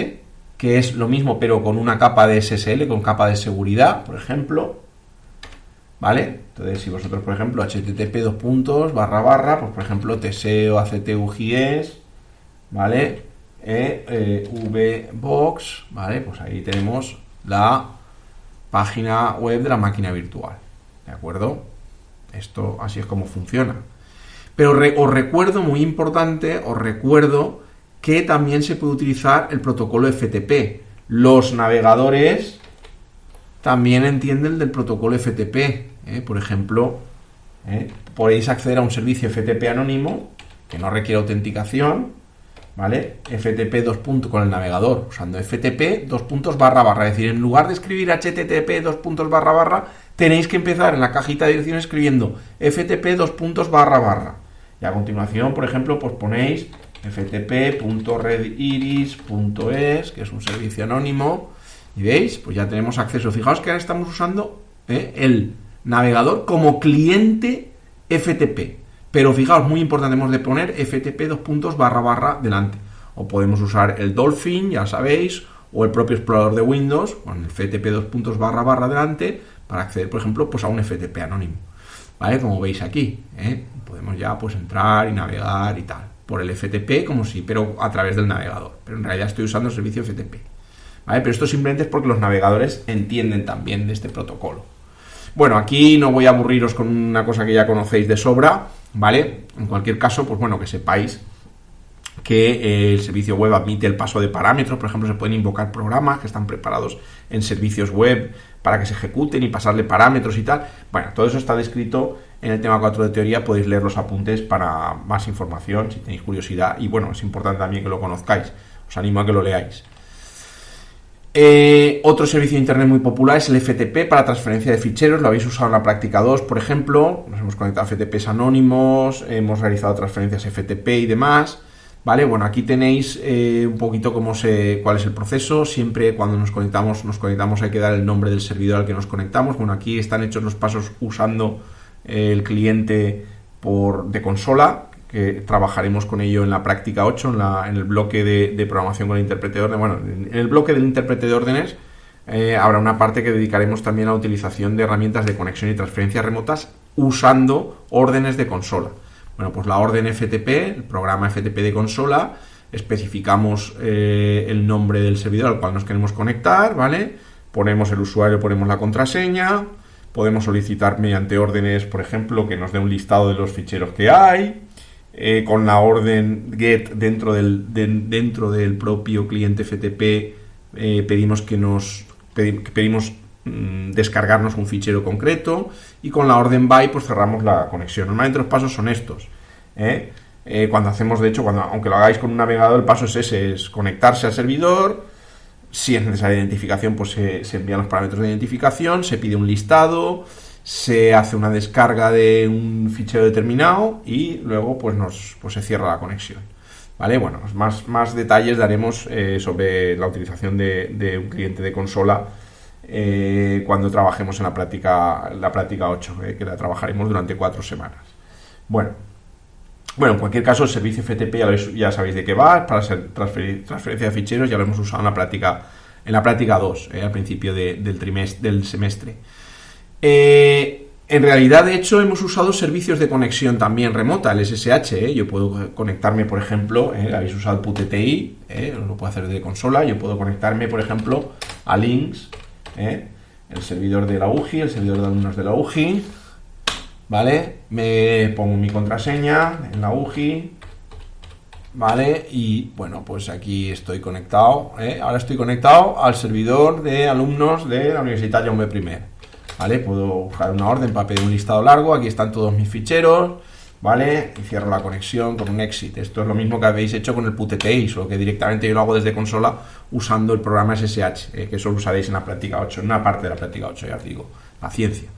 que es lo mismo pero con una capa de SSL, con capa de seguridad, por ejemplo, ¿vale? Entonces, si vosotros, por ejemplo, http pues por ejemplo, tseo actugis, ¿vale? vbox, ¿vale? Pues ahí tenemos la página web de la máquina virtual, ¿de acuerdo? Esto así es como funciona. Pero os recuerdo, muy importante, os recuerdo que también se puede utilizar el protocolo FTP. Los navegadores también entienden del protocolo FTP. Por ejemplo, podéis acceder a un servicio FTP anónimo que no requiere autenticación, ¿vale? FTP con el navegador, usando FTP / es decir, en lugar de escribir HTTP / tenéis que empezar en la cajita de dirección escribiendo FTP / y a continuación, por ejemplo, pues ponéis ftp.rediris.es, que es un servicio anónimo, y veis, pues ya tenemos acceso. Fijaos que ahora estamos usando el navegador como cliente FTP, pero fijaos, muy importante, hemos de poner ftp / delante, o podemos usar el Dolphin, ya sabéis, o el propio explorador de Windows con el ftp / delante para acceder, por ejemplo, pues a un FTP anónimo, ¿vale? Como veis aquí, podemos ya pues entrar y navegar y tal, por el FTP como si, pero a través del navegador, pero en realidad estoy usando el servicio FTP, ¿vale? Pero esto simplemente es porque los navegadores entienden también de este protocolo. Bueno, aquí no voy a aburriros con una cosa que ya conocéis de sobra, ¿vale? En cualquier caso, pues bueno, que sepáis que el servicio web admite el paso de parámetros. Por ejemplo, se pueden invocar programas que están preparados en servicios web para que se ejecuten y pasarle parámetros y tal. Bueno, todo eso está descrito en el tema 4 de teoría. Podéis leer los apuntes para más información si tenéis curiosidad, y bueno, es importante también que lo conozcáis, os animo a que lo leáis. Otro servicio de internet muy popular es el FTP para transferencia de ficheros. Lo habéis usado en la práctica 2, por ejemplo. Nos hemos conectado a FTPs anónimos, hemos realizado transferencias FTP y demás, ¿vale? Bueno, aquí tenéis un poquito cuál es el proceso. Siempre cuando nos conectamos hay que dar el nombre del servidor al que nos conectamos. Bueno, aquí están hechos los pasos usando el cliente de consola, que trabajaremos con ello en la práctica 8, en el bloque de programación con el intérprete de órdenes. Bueno, en el bloque del intérprete de órdenes habrá una parte que dedicaremos también a la utilización de herramientas de conexión y transferencias remotas usando órdenes de consola. Bueno, pues la orden FTP, el programa FTP de consola, especificamos el nombre del servidor al cual nos queremos conectar, ¿vale? Ponemos el usuario, ponemos la contraseña, podemos solicitar mediante órdenes, por ejemplo, que nos dé un listado de los ficheros que hay. Con la orden get dentro del propio cliente FTP pedimos descargarnos un fichero concreto, y con la orden by pues cerramos la conexión. Normalmente los pasos son estos. Cuando hacemos, de hecho, aunque lo hagáis con un navegador, el paso es ese, es conectarse al servidor. Si es necesaria identificación, pues se envían los parámetros de identificación, se pide un listado, se hace una descarga de un fichero determinado y luego pues se cierra la conexión, ¿vale? Bueno, más detalles daremos sobre la utilización de un cliente de consola cuando trabajemos en la práctica 8, que la trabajaremos durante 4 semanas. Bueno, en cualquier caso, el servicio FTP ya sabéis de qué va, para transferencia de ficheros. Ya lo hemos usado en la práctica 2, al principio del semestre. En realidad, de hecho, hemos usado servicios de conexión también remota, el SSH. Yo puedo conectarme, por ejemplo, habéis usado el PUTTI, lo puedo hacer desde consola. Yo puedo conectarme, por ejemplo, a Links, el servidor de la UJI, el servidor de alumnos de la UJI, ¿vale? Me pongo mi contraseña en la UJI, ¿vale? Y bueno, pues aquí estoy conectado, ahora estoy conectado al servidor de alumnos de la Universitat Jaume I, ¿vale? Puedo buscar una orden para pedir un listado largo. Aquí están todos mis ficheros, ¿vale? Y cierro la conexión con un exit. Esto es lo mismo que habéis hecho con el PuTTY, solo que directamente yo lo hago desde consola usando el programa SSH, que eso lo usaréis en la práctica 8, en una parte de la práctica 8, ya os digo, paciencia.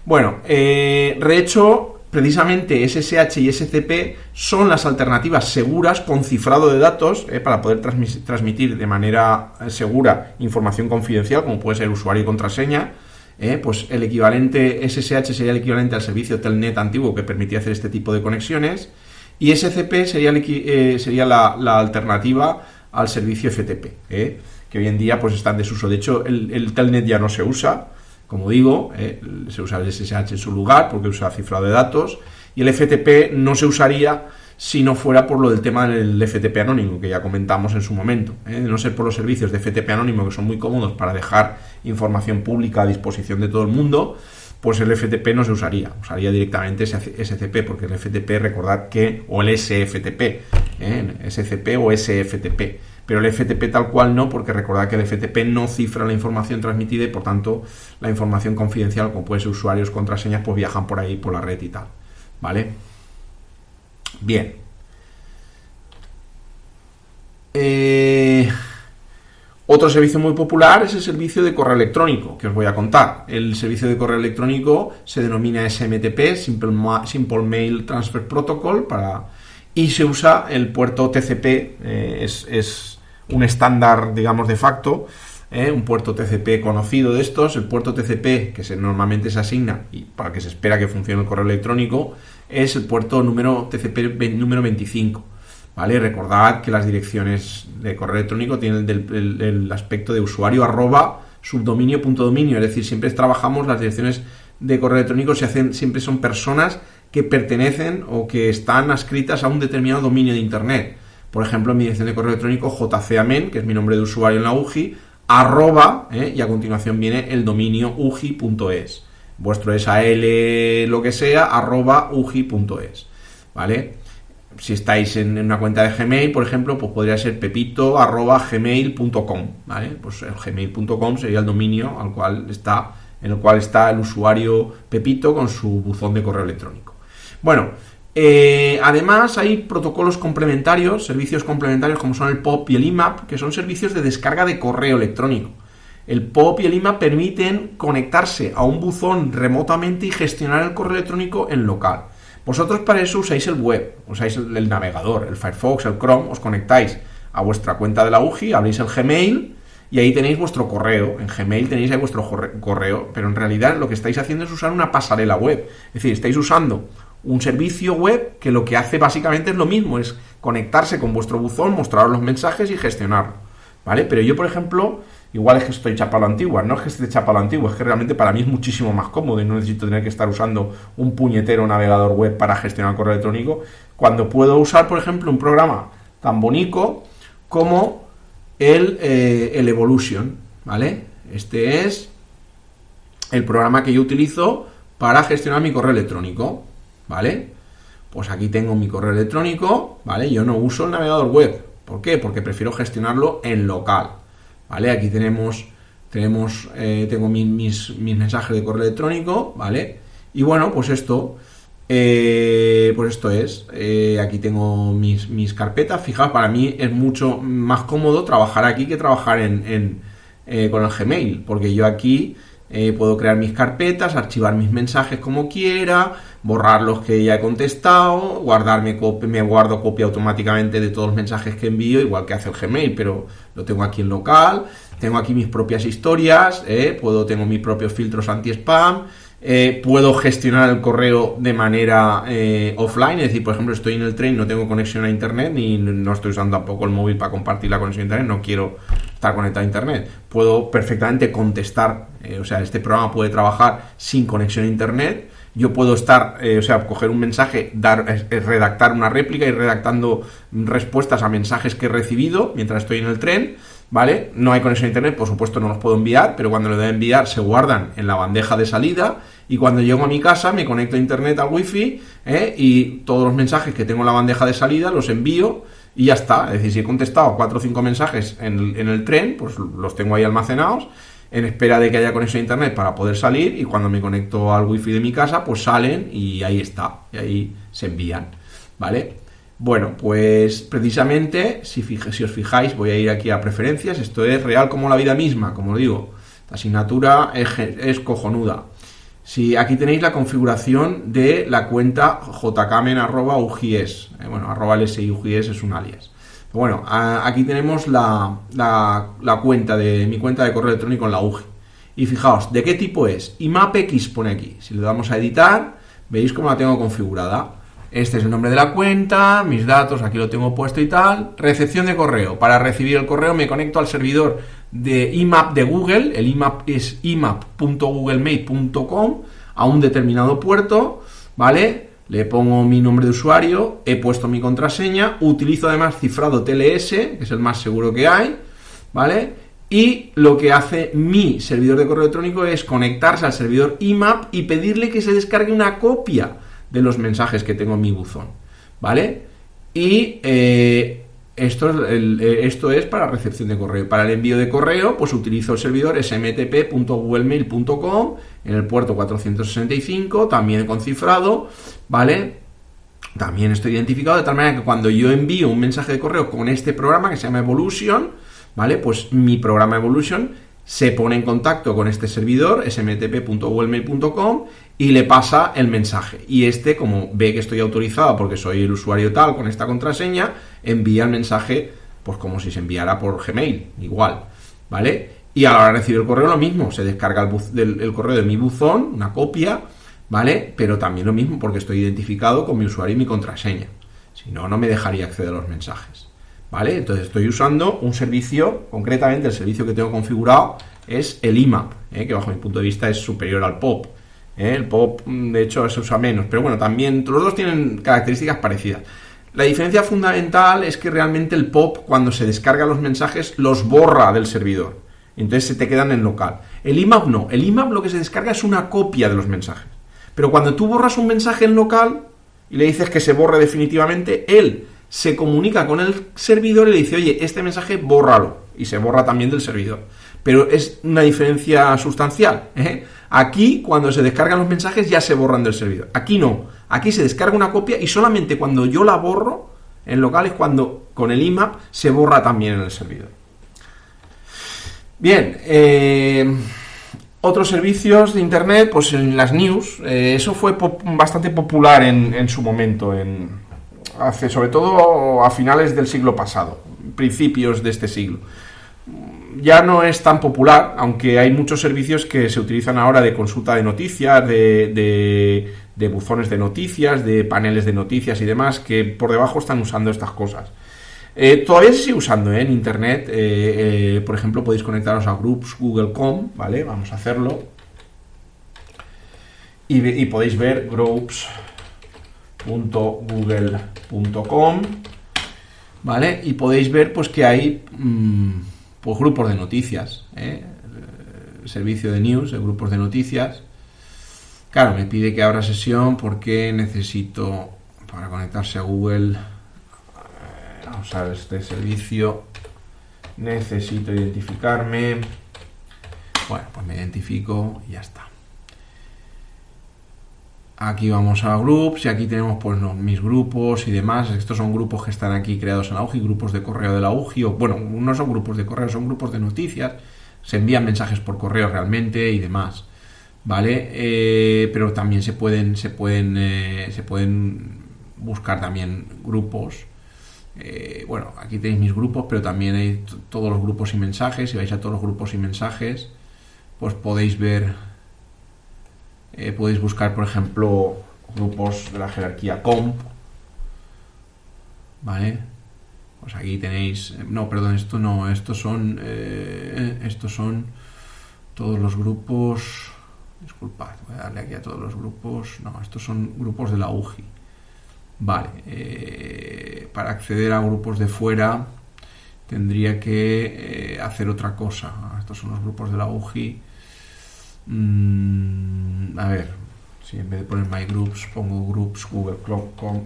Bueno, de hecho, precisamente SSH y SCP son las alternativas seguras con cifrado de datos para poder transmitir de manera segura información confidencial, como puede ser usuario y contraseña. Pues el equivalente SSH sería el equivalente al servicio Telnet antiguo que permitía hacer este tipo de conexiones, y SCP sería la alternativa al servicio FTP, que hoy en día pues está en desuso. De hecho, el Telnet ya no se usa, como digo, se usa el SSH en su lugar porque usa cifrado de datos, y el FTP no se usaría si no fuera por lo del tema del FTP anónimo, que ya comentamos en su momento. De no ser por los servicios de FTP anónimo, que son muy cómodos para dejar información pública a disposición de todo el mundo, pues el FTP no se usaría. Usaría directamente SCP, porque el FTP, recordad que, o el SFTP, SCP o SFTP, pero el FTP tal cual no, porque recordad que el FTP no cifra la información transmitida y por tanto la información confidencial, como puede ser usuarios, contraseñas, pues viajan por ahí, por la red y tal, ¿vale? Bien. Otro servicio muy popular es el servicio de correo electrónico, que os voy a contar. El servicio de correo electrónico se denomina SMTP, Simple Mail Transfer Protocol, y se usa el puerto TCP, es un estándar, digamos, de facto, un puerto TCP conocido de estos. El puerto TCP que normalmente se asigna y para que se espera que funcione el correo electrónico es el puerto TCP número 25. ¿Vale? Recordad que las direcciones de correo electrónico tienen el aspecto de usuario @subdominio.dominio, es decir, siempre trabajamos las direcciones de correo electrónico siempre son personas que pertenecen o que están adscritas a un determinado dominio de internet. Por ejemplo, mi dirección de correo electrónico jcamen, que es mi nombre de usuario en la UJI, y a continuación viene el dominio uji.es. Vuestro es AL lo que sea, @uji.es, ¿vale? Si estáis en una cuenta de Gmail, por ejemplo, pues podría ser pepito@gmail.com, ¿vale? Pues el gmail.com sería el dominio en el cual está el usuario Pepito con su buzón de correo electrónico. Bueno, además hay protocolos complementarios, servicios complementarios como son el POP y el IMAP, que son servicios de descarga de correo electrónico. El POP y el IMAP permiten conectarse a un buzón remotamente y gestionar el correo electrónico en local. Vosotros para eso usáis el web, usáis el navegador, el Firefox, el Chrome, os conectáis a vuestra cuenta de la UJI, abrís el Gmail y ahí tenéis vuestro correo. En Gmail tenéis ahí vuestro correo, pero en realidad lo que estáis haciendo es usar una pasarela web. Es decir, estáis usando un servicio web que lo que hace básicamente es lo mismo, es conectarse con vuestro buzón, mostraros los mensajes y gestionarlo, ¿vale? Pero yo, por ejemplo, igual es que estoy chapa a la antigua, no es que esté chapa a la antigua, es que realmente para mí es muchísimo más cómodo y no necesito tener que estar usando un puñetero navegador web para gestionar el correo electrónico, cuando puedo usar, por ejemplo, un programa tan bonito como el Evolution, ¿vale? Este es el programa que yo utilizo para gestionar mi correo electrónico, ¿vale? Pues aquí tengo mi correo electrónico, ¿vale? Yo no uso el navegador web. ¿Por qué? Porque prefiero gestionarlo en local, ¿vale? Aquí tengo mis mensajes de correo electrónico, ¿vale? Y bueno, pues esto es. Aquí tengo mis carpetas. Fijaos, para mí es mucho más cómodo trabajar aquí que trabajar con el Gmail, porque yo aquí puedo crear mis carpetas, archivar mis mensajes como quiera, borrar los que ya he contestado, me guardo copia automáticamente de todos los mensajes que envío, igual que hace el Gmail, pero lo tengo aquí en local. Tengo aquí mis propias historias, tengo mis propios filtros anti-spam, puedo gestionar el correo de manera offline, es decir, por ejemplo, estoy en el tren, no tengo conexión a internet, ni no estoy usando tampoco el móvil para compartir la conexión a internet, no quiero estar conectado a internet. Puedo perfectamente contestar, este programa puede trabajar sin conexión a internet. Yo puedo coger un mensaje, redactar una réplica y redactando respuestas a mensajes que he recibido mientras estoy en el tren, ¿vale? No hay conexión a internet, por supuesto no los puedo enviar, pero cuando lo debo enviar se guardan en la bandeja de salida y cuando llego a mi casa me conecto a internet al wifi y todos los mensajes que tengo en la bandeja de salida los envío y ya está. Es decir, si he contestado 4 o 5 mensajes en el tren, pues los tengo ahí almacenados en espera de que haya conexión a internet para poder salir, y cuando me conecto al wifi de mi casa, pues salen y ahí está, y ahí se envían, ¿vale? Bueno, pues precisamente, si os fijáis, voy a ir aquí a preferencias. Esto es real como la vida misma, como digo. La asignatura es cojonuda. Si aquí tenéis la configuración de la cuenta jkamen@ugis. Bueno, @lsiugis es un alias. Bueno, aquí tenemos la cuenta de mi cuenta de correo electrónico en la UGI. Y fijaos, ¿de qué tipo es? IMAPX pone aquí. Si le damos a editar, veis cómo la tengo configurada. Este es el nombre de la cuenta, mis datos, aquí lo tengo puesto y tal. Recepción de correo. Para recibir el correo me conecto al servidor de IMAP de Google. El IMAP es imap.googlemail.com, a un determinado puerto, ¿vale? Le pongo mi nombre de usuario, he puesto mi contraseña, utilizo además cifrado TLS, que es el más seguro que hay, ¿vale? Y lo que hace mi servidor de correo electrónico es conectarse al servidor IMAP y pedirle que se descargue una copia de los mensajes que tengo en mi buzón, ¿vale? Y esto es para recepción de correo. Para el envío de correo, pues utilizo el servidor smtp.googlemail.com en el puerto 465, también con cifrado, ¿vale? También estoy identificado, de tal manera que cuando yo envío un mensaje de correo con este programa que se llama Evolution, ¿vale? Pues mi programa Evolution se pone en contacto con este servidor, smtp.googlemail.com, y le pasa el mensaje. Y este, como ve que estoy autorizado porque soy el usuario tal con esta contraseña, envía el mensaje pues como si se enviara por Gmail, igual, ¿vale? Y a la hora de recibir el correo lo mismo, se descarga el correo de mi buzón, una copia, ¿vale? Pero también lo mismo porque estoy identificado con mi usuario y mi contraseña. Si no, no me dejaría acceder a los mensajes, ¿vale? Entonces estoy usando un servicio, concretamente el servicio que tengo configurado es el IMAP, que bajo mi punto de vista es superior al POP. El POP, de hecho, se usa menos, pero bueno, también los dos tienen características parecidas. La diferencia fundamental es que realmente el POP, cuando se descarga los mensajes, los borra del servidor. Entonces se te quedan en local. El IMAP no. El IMAP lo que se descarga es una copia de los mensajes. Pero cuando tú borras un mensaje en local y le dices que se borre definitivamente, él se comunica con el servidor y le dice, oye, este mensaje bórralo. Y se borra también del servidor. Pero es una diferencia sustancial, ¿eh? Aquí, cuando se descargan los mensajes, ya se borran del servidor. Aquí no. Aquí se descarga una copia y solamente cuando yo la borro en local es cuando con el IMAP se borra también en el servidor. Bien, otros servicios de internet, pues en las news, eso fue bastante popular en su momento, sobre todo a finales del siglo pasado, principios de este siglo. Ya no es tan popular, aunque hay muchos servicios que se utilizan ahora de consulta de noticias, de buzones de noticias, de paneles de noticias y demás, que por debajo están usando estas cosas. Todavía se sigue usando en internet. Por ejemplo, podéis conectaros a Groups Google.com, ¿vale? Vamos a hacerlo. Y podéis ver groups.google.com, ¿vale? Y podéis ver pues que hay pues grupos de noticias, el servicio de news, de grupos de noticias. Claro, me pide que abra sesión porque necesito, para conectarse a Google, vamos a ver este servicio, necesito identificarme. Bueno, pues me identifico y ya está. Aquí vamos a Groups y aquí tenemos pues mis grupos y demás. Estos son grupos que están aquí creados en la UGI, grupos de correo de la UGI, o bueno, no son grupos de correo, son grupos de noticias. Se envían mensajes por correo realmente y demás, ¿vale? Pero también se pueden buscar también grupos. Bueno, aquí tenéis mis grupos, pero también hay todos los grupos y mensajes. Si vais a todos los grupos y mensajes, pues podéis ver. Podéis buscar, por ejemplo, grupos de la jerarquía comp, ¿vale? Pues aquí tenéis... No, perdón, esto no. Estos son todos los grupos... Disculpad, voy a darle aquí a todos los grupos. No, estos son grupos de la UGI. Vale. Para acceder a grupos de fuera tendría que hacer otra cosa. Estos son los grupos de la UGI. A ver, si en vez de poner my groups pongo groups google.com,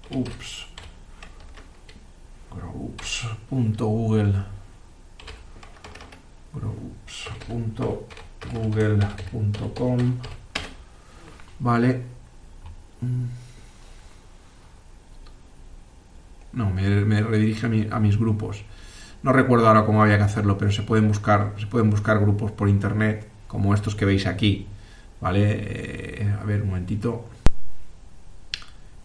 groups.google.com, groups.google.com, vale. No, me redirige a mis grupos. No recuerdo ahora cómo había que hacerlo, pero se pueden buscar grupos por internet, como estos que veis aquí, ¿vale? A ver, un momentito.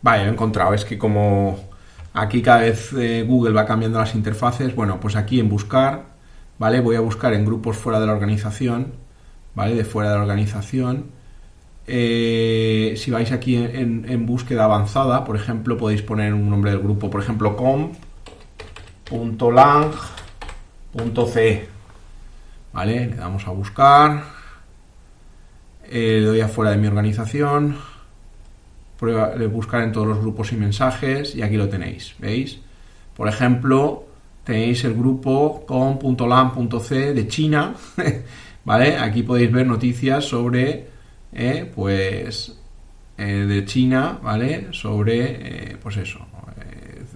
Vale, lo he encontrado. Es que como aquí cada vez Google va cambiando las interfaces, bueno, pues aquí en buscar, ¿vale? Voy a buscar en grupos fuera de la organización, ¿vale? De fuera de la organización. Si vais aquí en búsqueda avanzada, por ejemplo, podéis poner un nombre del grupo, por ejemplo, comp.lang.c, ¿vale? Le damos a buscar, le doy a fuera de mi organización, prueba de buscar en todos los grupos y mensajes, y aquí lo tenéis, ¿veis? Por ejemplo, tenéis el grupo com.lang.c de China, ¿vale? Aquí podéis ver noticias sobre de China, ¿vale? Sobre, pues eso,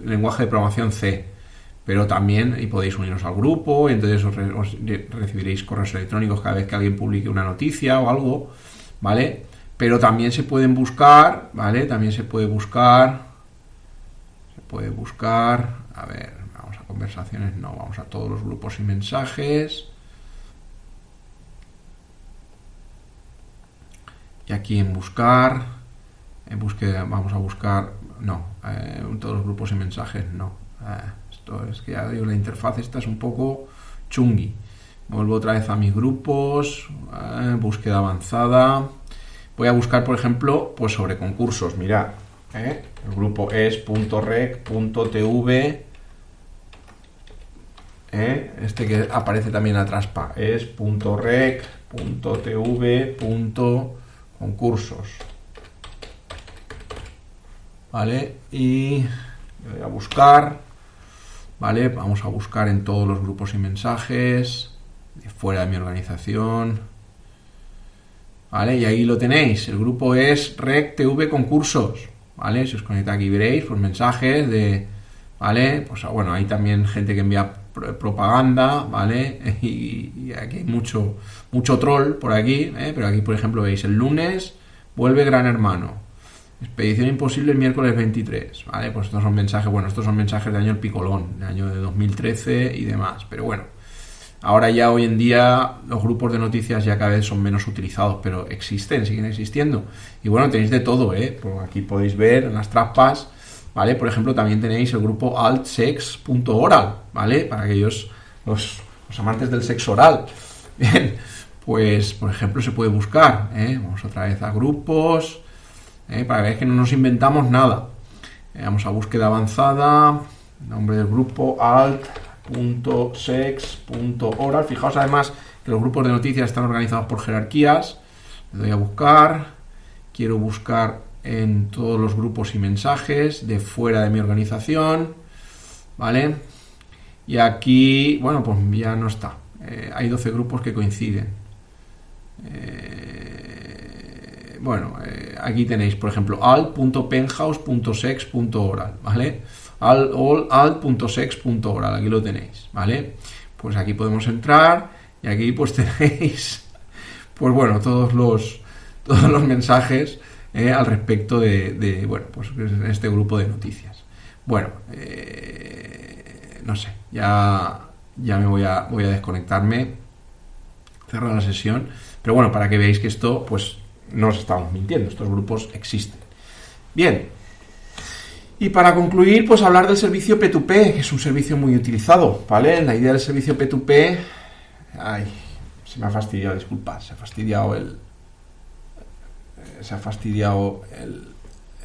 lenguaje de programación C. Pero también, y podéis uniros al grupo, y entonces os recibiréis correos electrónicos cada vez que alguien publique una noticia o algo, ¿vale? Pero también se pueden buscar, ¿vale? También se puede buscar, a ver, vamos a conversaciones, no, vamos a todos los grupos y mensajes. Y aquí en buscar, en búsqueda, vamos a buscar, no, en todos los grupos y mensajes, no. Esto es que ya digo, la interfaz esta es un poco chungui. Vuelvo otra vez a mis grupos, búsqueda avanzada. Voy a buscar, por ejemplo, pues sobre concursos. Mirad, el grupo es .rec.tv, este que aparece también a traspa, es .rec.tv. Concursos, ¿vale? Y voy a buscar, ¿vale? Vamos a buscar en todos los grupos y mensajes de fuera de mi organización, ¿vale? Y ahí lo tenéis, el grupo es RecTV Concursos, ¿vale? Si os conectáis aquí veréis pues mensajes de, ¿vale? Pues bueno, hay también gente que envía propaganda, ¿vale? Y aquí hay mucho troll por aquí, pero aquí por ejemplo veis el lunes vuelve Gran Hermano, expedición imposible el miércoles 23, ¿vale? Pues estos son mensajes, bueno, estos son mensajes de año el picolón, de año de 2013 y demás, pero bueno, ahora ya hoy en día los grupos de noticias ya cada vez son menos utilizados, pero existen, siguen existiendo, y bueno, tenéis de todo, pues aquí podéis ver en las traspas, ¿vale? Por ejemplo, también tenéis el grupo altsex.oral, ¿vale? Para aquellos, los amantes del sexo oral. Bien, pues, por ejemplo, se puede buscar, Vamos otra vez a grupos, para ver que no nos inventamos nada. Vamos a búsqueda avanzada, nombre del grupo alt.sex.oral. Fijaos además que los grupos de noticias están organizados por jerarquías. Le doy a buscar, quiero buscar en todos los grupos y mensajes de fuera de mi organización, ¿vale? Y aquí, bueno, pues ya no está. Hay 12 grupos que coinciden. Aquí tenéis, por ejemplo, alt.penthouse.sex.oral, ¿vale? alt.sex.oral, aquí lo tenéis, ¿vale? Pues aquí podemos entrar y aquí pues tenéis, pues bueno, todos los mensajes al respecto de bueno, pues este grupo de noticias. Bueno, no sé, ya me voy a desconectarme, cerrar la sesión, pero bueno, para que veáis que esto, pues no os estamos mintiendo, estos grupos existen. Bien, y para concluir, pues hablar del servicio P2P, que es un servicio muy utilizado, ¿vale? La idea del servicio P2P, se me ha fastidiado, disculpad, se ha fastidiado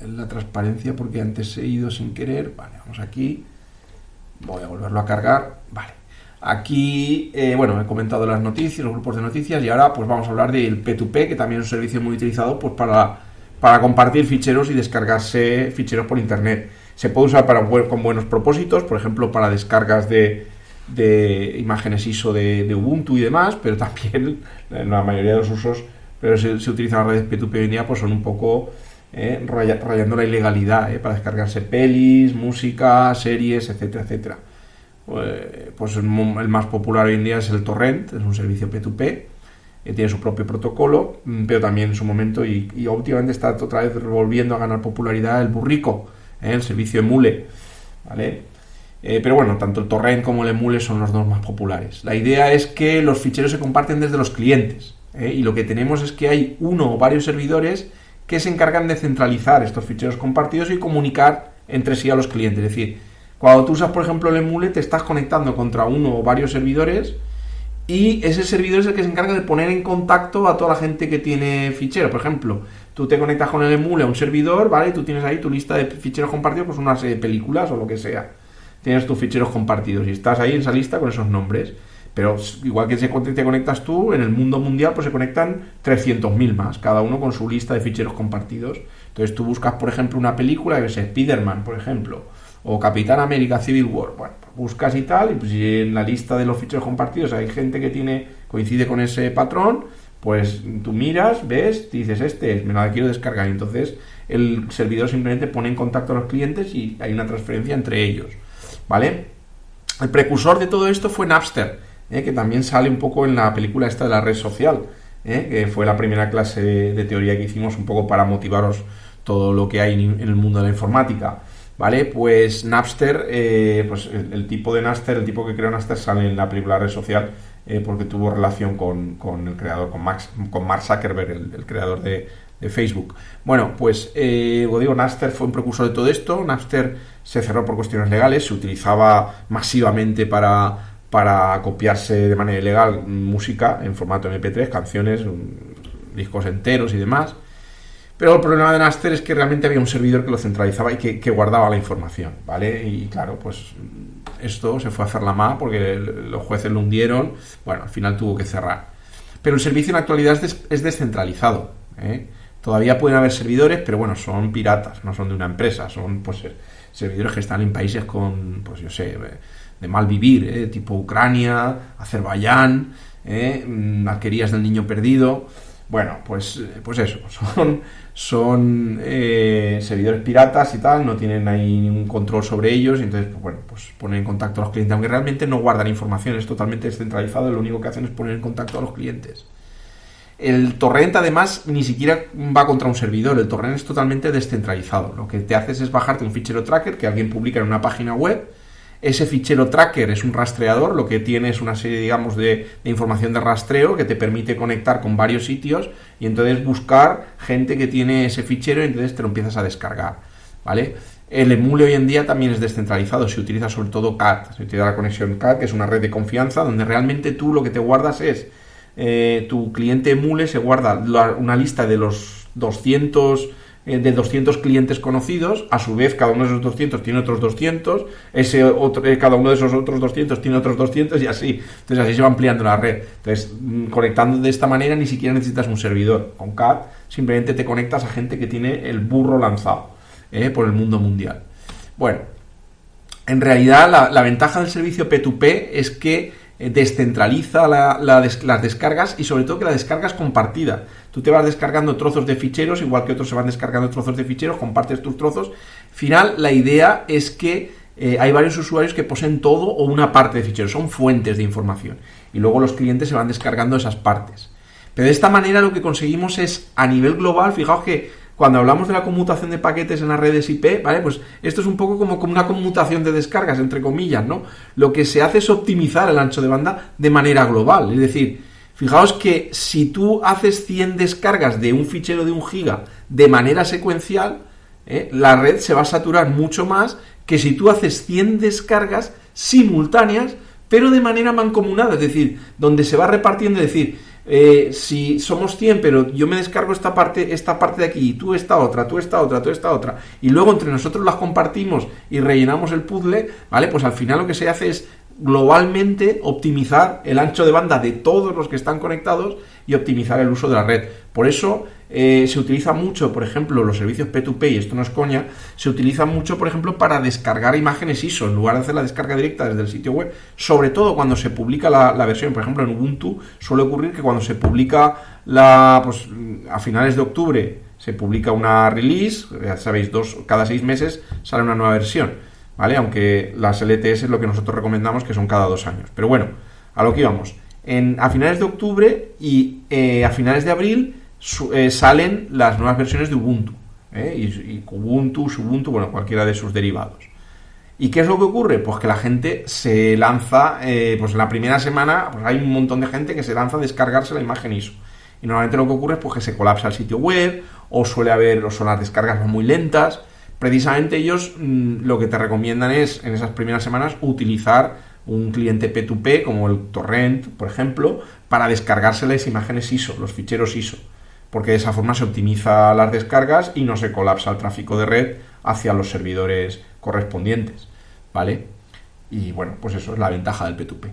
la transparencia porque antes he ido sin querer. Vale, vamos aquí, voy a volverlo a cargar. Vale, aquí bueno, he comentado las noticias, los grupos de noticias, y ahora pues vamos a hablar del P2P, que también es un servicio muy utilizado pues para compartir ficheros y descargarse ficheros por internet. Se puede usar con buenos propósitos, por ejemplo para descargas de imágenes ISO de Ubuntu y demás, pero también en la mayoría de los usos, pero se utilizan las redes P2P hoy en día, pues son un poco rayando la ilegalidad, para descargarse pelis, música, series, etcétera, etcétera. pues el más popular hoy en día es el torrent, es un servicio P2P, tiene su propio protocolo, pero también en su momento y últimamente está otra vez volviendo a ganar popularidad el Burrico, el servicio Emule, ¿vale? Pero bueno, tanto el torrent como el Emule son los dos más populares. La idea es que los ficheros se comparten desde los clientes, y lo que tenemos es que hay uno o varios servidores que se encargan de centralizar estos ficheros compartidos y comunicar entre sí a los clientes. Es decir, cuando tú usas, por ejemplo, el Emule, te estás conectando contra uno o varios servidores y ese servidor es el que se encarga de poner en contacto a toda la gente que tiene ficheros. Por ejemplo, tú te conectas con el Emule a un servidor, ¿vale? Y tú tienes ahí tu lista de ficheros compartidos, pues una serie de películas o lo que sea. Tienes tus ficheros compartidos y estás ahí en esa lista con esos nombres. Pero igual que te conectas tú, en el mundo mundial pues se conectan 300.000 más, cada uno con su lista de ficheros compartidos. Entonces tú buscas, por ejemplo, una película, que es Spider-Man, por ejemplo, o Capitán América Civil War. Bueno, pues buscas y tal, y pues si en la lista de los ficheros compartidos hay gente que coincide con ese patrón, pues tú miras, ves, dices, me la quiero descargar. Y entonces el servidor simplemente pone en contacto a los clientes y hay una transferencia entre ellos, ¿vale? El precursor de todo esto fue Napster, que también sale un poco en la película esta de la red social, que fue la primera clase de teoría que hicimos un poco para motivaros todo lo que hay en el mundo de la informática, ¿vale? Pues Napster, pues el tipo de Napster, el tipo que creó Napster sale en la película Red Social, porque tuvo relación con el creador, con Mark Zuckerberg, el creador de Facebook. Bueno, pues como digo, Napster fue un precursor de todo esto. Napster se cerró por cuestiones legales, se utilizaba masivamente para copiarse de manera ilegal música en formato MP3, canciones, discos enteros y demás. Pero el problema de Napster es que realmente había un servidor que lo centralizaba y que guardaba la información, ¿vale? Y claro, pues esto se fue a hacer la MA porque los jueces lo hundieron. Bueno, al final tuvo que cerrar. Pero el servicio en la actualidad es descentralizado, ¿eh? Todavía pueden haber servidores, pero bueno, son piratas, no son de una empresa, son pues servidores que están en países con, pues yo sé, de mal vivir, tipo Ucrania, Azerbaiyán, alquerías del niño perdido. Bueno, pues eso, son servidores piratas y tal, no tienen ahí ningún control sobre ellos, y entonces pues ponen en contacto a los clientes, aunque realmente no guardan información, es totalmente descentralizado, lo único que hacen es poner en contacto a los clientes. El torrent además ni siquiera va contra un servidor, el torrent es totalmente descentralizado. Lo que te haces es bajarte un fichero tracker que alguien publica en una página web. Ese fichero tracker es un rastreador, lo que tiene es una serie, digamos, de información de rastreo que te permite conectar con varios sitios y entonces buscar gente que tiene ese fichero y entonces te lo empiezas a descargar, ¿vale? El Emule hoy en día también es descentralizado, se utiliza sobre todo CAT, se utiliza la conexión CAT, que es una red de confianza donde realmente tú lo que te guardas es tu cliente Emule se guarda una lista de los 200 clientes conocidos, a su vez cada uno de esos 200 tiene otros 200, cada uno de esos otros 200 tiene otros 200 y así. Entonces así se va ampliando la red. Entonces, conectando de esta manera ni siquiera necesitas un servidor. Con CAT simplemente te conectas a gente que tiene el burro lanzado por el mundo mundial. Bueno, en realidad la ventaja del servicio P2P es que descentraliza las descargas y sobre todo que la descarga es compartida. Tú te vas descargando trozos de ficheros, igual que otros se van descargando trozos de ficheros, compartes tus trozos. Al final, la idea es que hay varios usuarios que poseen todo o una parte de ficheros, son fuentes de información. Y luego los clientes se van descargando esas partes. Pero de esta manera lo que conseguimos es, a nivel global, fijaos que cuando hablamos de la conmutación de paquetes en las redes IP, ¿vale? Pues esto es un poco como una conmutación de descargas, entre comillas, ¿no? Lo que se hace es optimizar el ancho de banda de manera global. Es decir, fijaos que si tú haces 100 descargas de un fichero de 1 giga de manera secuencial, la red se va a saturar mucho más que si tú haces 100 descargas simultáneas, pero de manera mancomunada, es decir, donde se va repartiendo, es decir, si somos 100, pero yo me descargo esta parte de aquí, y tú esta otra, y luego entre nosotros las compartimos y rellenamos el puzzle, ¿vale? Pues al final lo que se hace es globalmente optimizar el ancho de banda de todos los que están conectados y optimizar el uso de la red. Por eso se utiliza mucho, por ejemplo, los servicios P2P, y esto no es coña, se utiliza mucho, por ejemplo, para descargar imágenes ISO, en lugar de hacer la descarga directa desde el sitio web, sobre todo cuando se publica la versión. Por ejemplo, en Ubuntu suele ocurrir que cuando se publica pues a finales de octubre se publica una release, ya sabéis, cada 6 meses sale una nueva versión. ¿vale? Aunque las LTS es lo que nosotros recomendamos, que son cada 2 años. Pero bueno, a lo que íbamos. A finales de octubre y a finales de abril salen las nuevas versiones de Ubuntu, y Kubuntu, Xubuntu, bueno, cualquiera de sus derivados. ¿Y qué es lo que ocurre? Pues que la gente se lanza, pues en la primera semana pues hay un montón de gente que se lanza a descargarse la imagen ISO. Y normalmente lo que ocurre es pues, que se colapsa el sitio web, o son las descargas muy lentas. Precisamente ellos lo que te recomiendan es, en esas primeras semanas, utilizar un cliente P2P, como el Torrent, por ejemplo, para descargarse las imágenes ISO, los ficheros ISO. Porque de esa forma se optimiza las descargas y no se colapsa el tráfico de red hacia los servidores correspondientes, ¿vale? Y bueno, pues eso es la ventaja del P2P.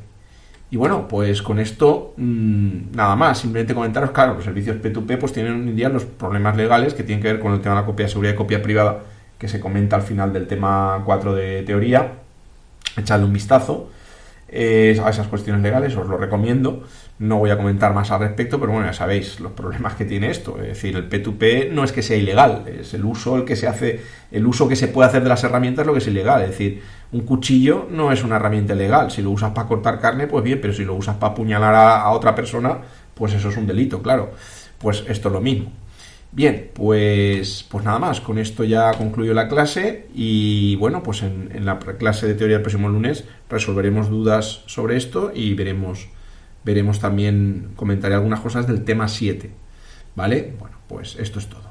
Y bueno, pues con esto nada más, simplemente comentaros, claro, los servicios P2P pues tienen hoy en día los problemas legales que tienen que ver con el tema de la copia de seguridad y copia privada, que se comenta al final del tema 4 de teoría. Echadle un vistazo a esas cuestiones legales, os lo recomiendo. No voy a comentar más al respecto, pero bueno, ya sabéis los problemas que tiene esto. Es decir, el P2P no es que sea ilegal, es el uso que se puede hacer de las herramientas lo que es ilegal. Es decir, un cuchillo no es una herramienta legal. Si lo usas para cortar carne, pues bien, pero si lo usas para apuñalar a otra persona, pues eso es un delito, claro. Pues esto es lo mismo. Bien, pues nada más, con esto ya concluyo la clase y bueno, pues en la clase de teoría del próximo lunes resolveremos dudas sobre esto y veremos también, comentaré algunas cosas del tema 7, ¿vale? Bueno, pues esto es todo.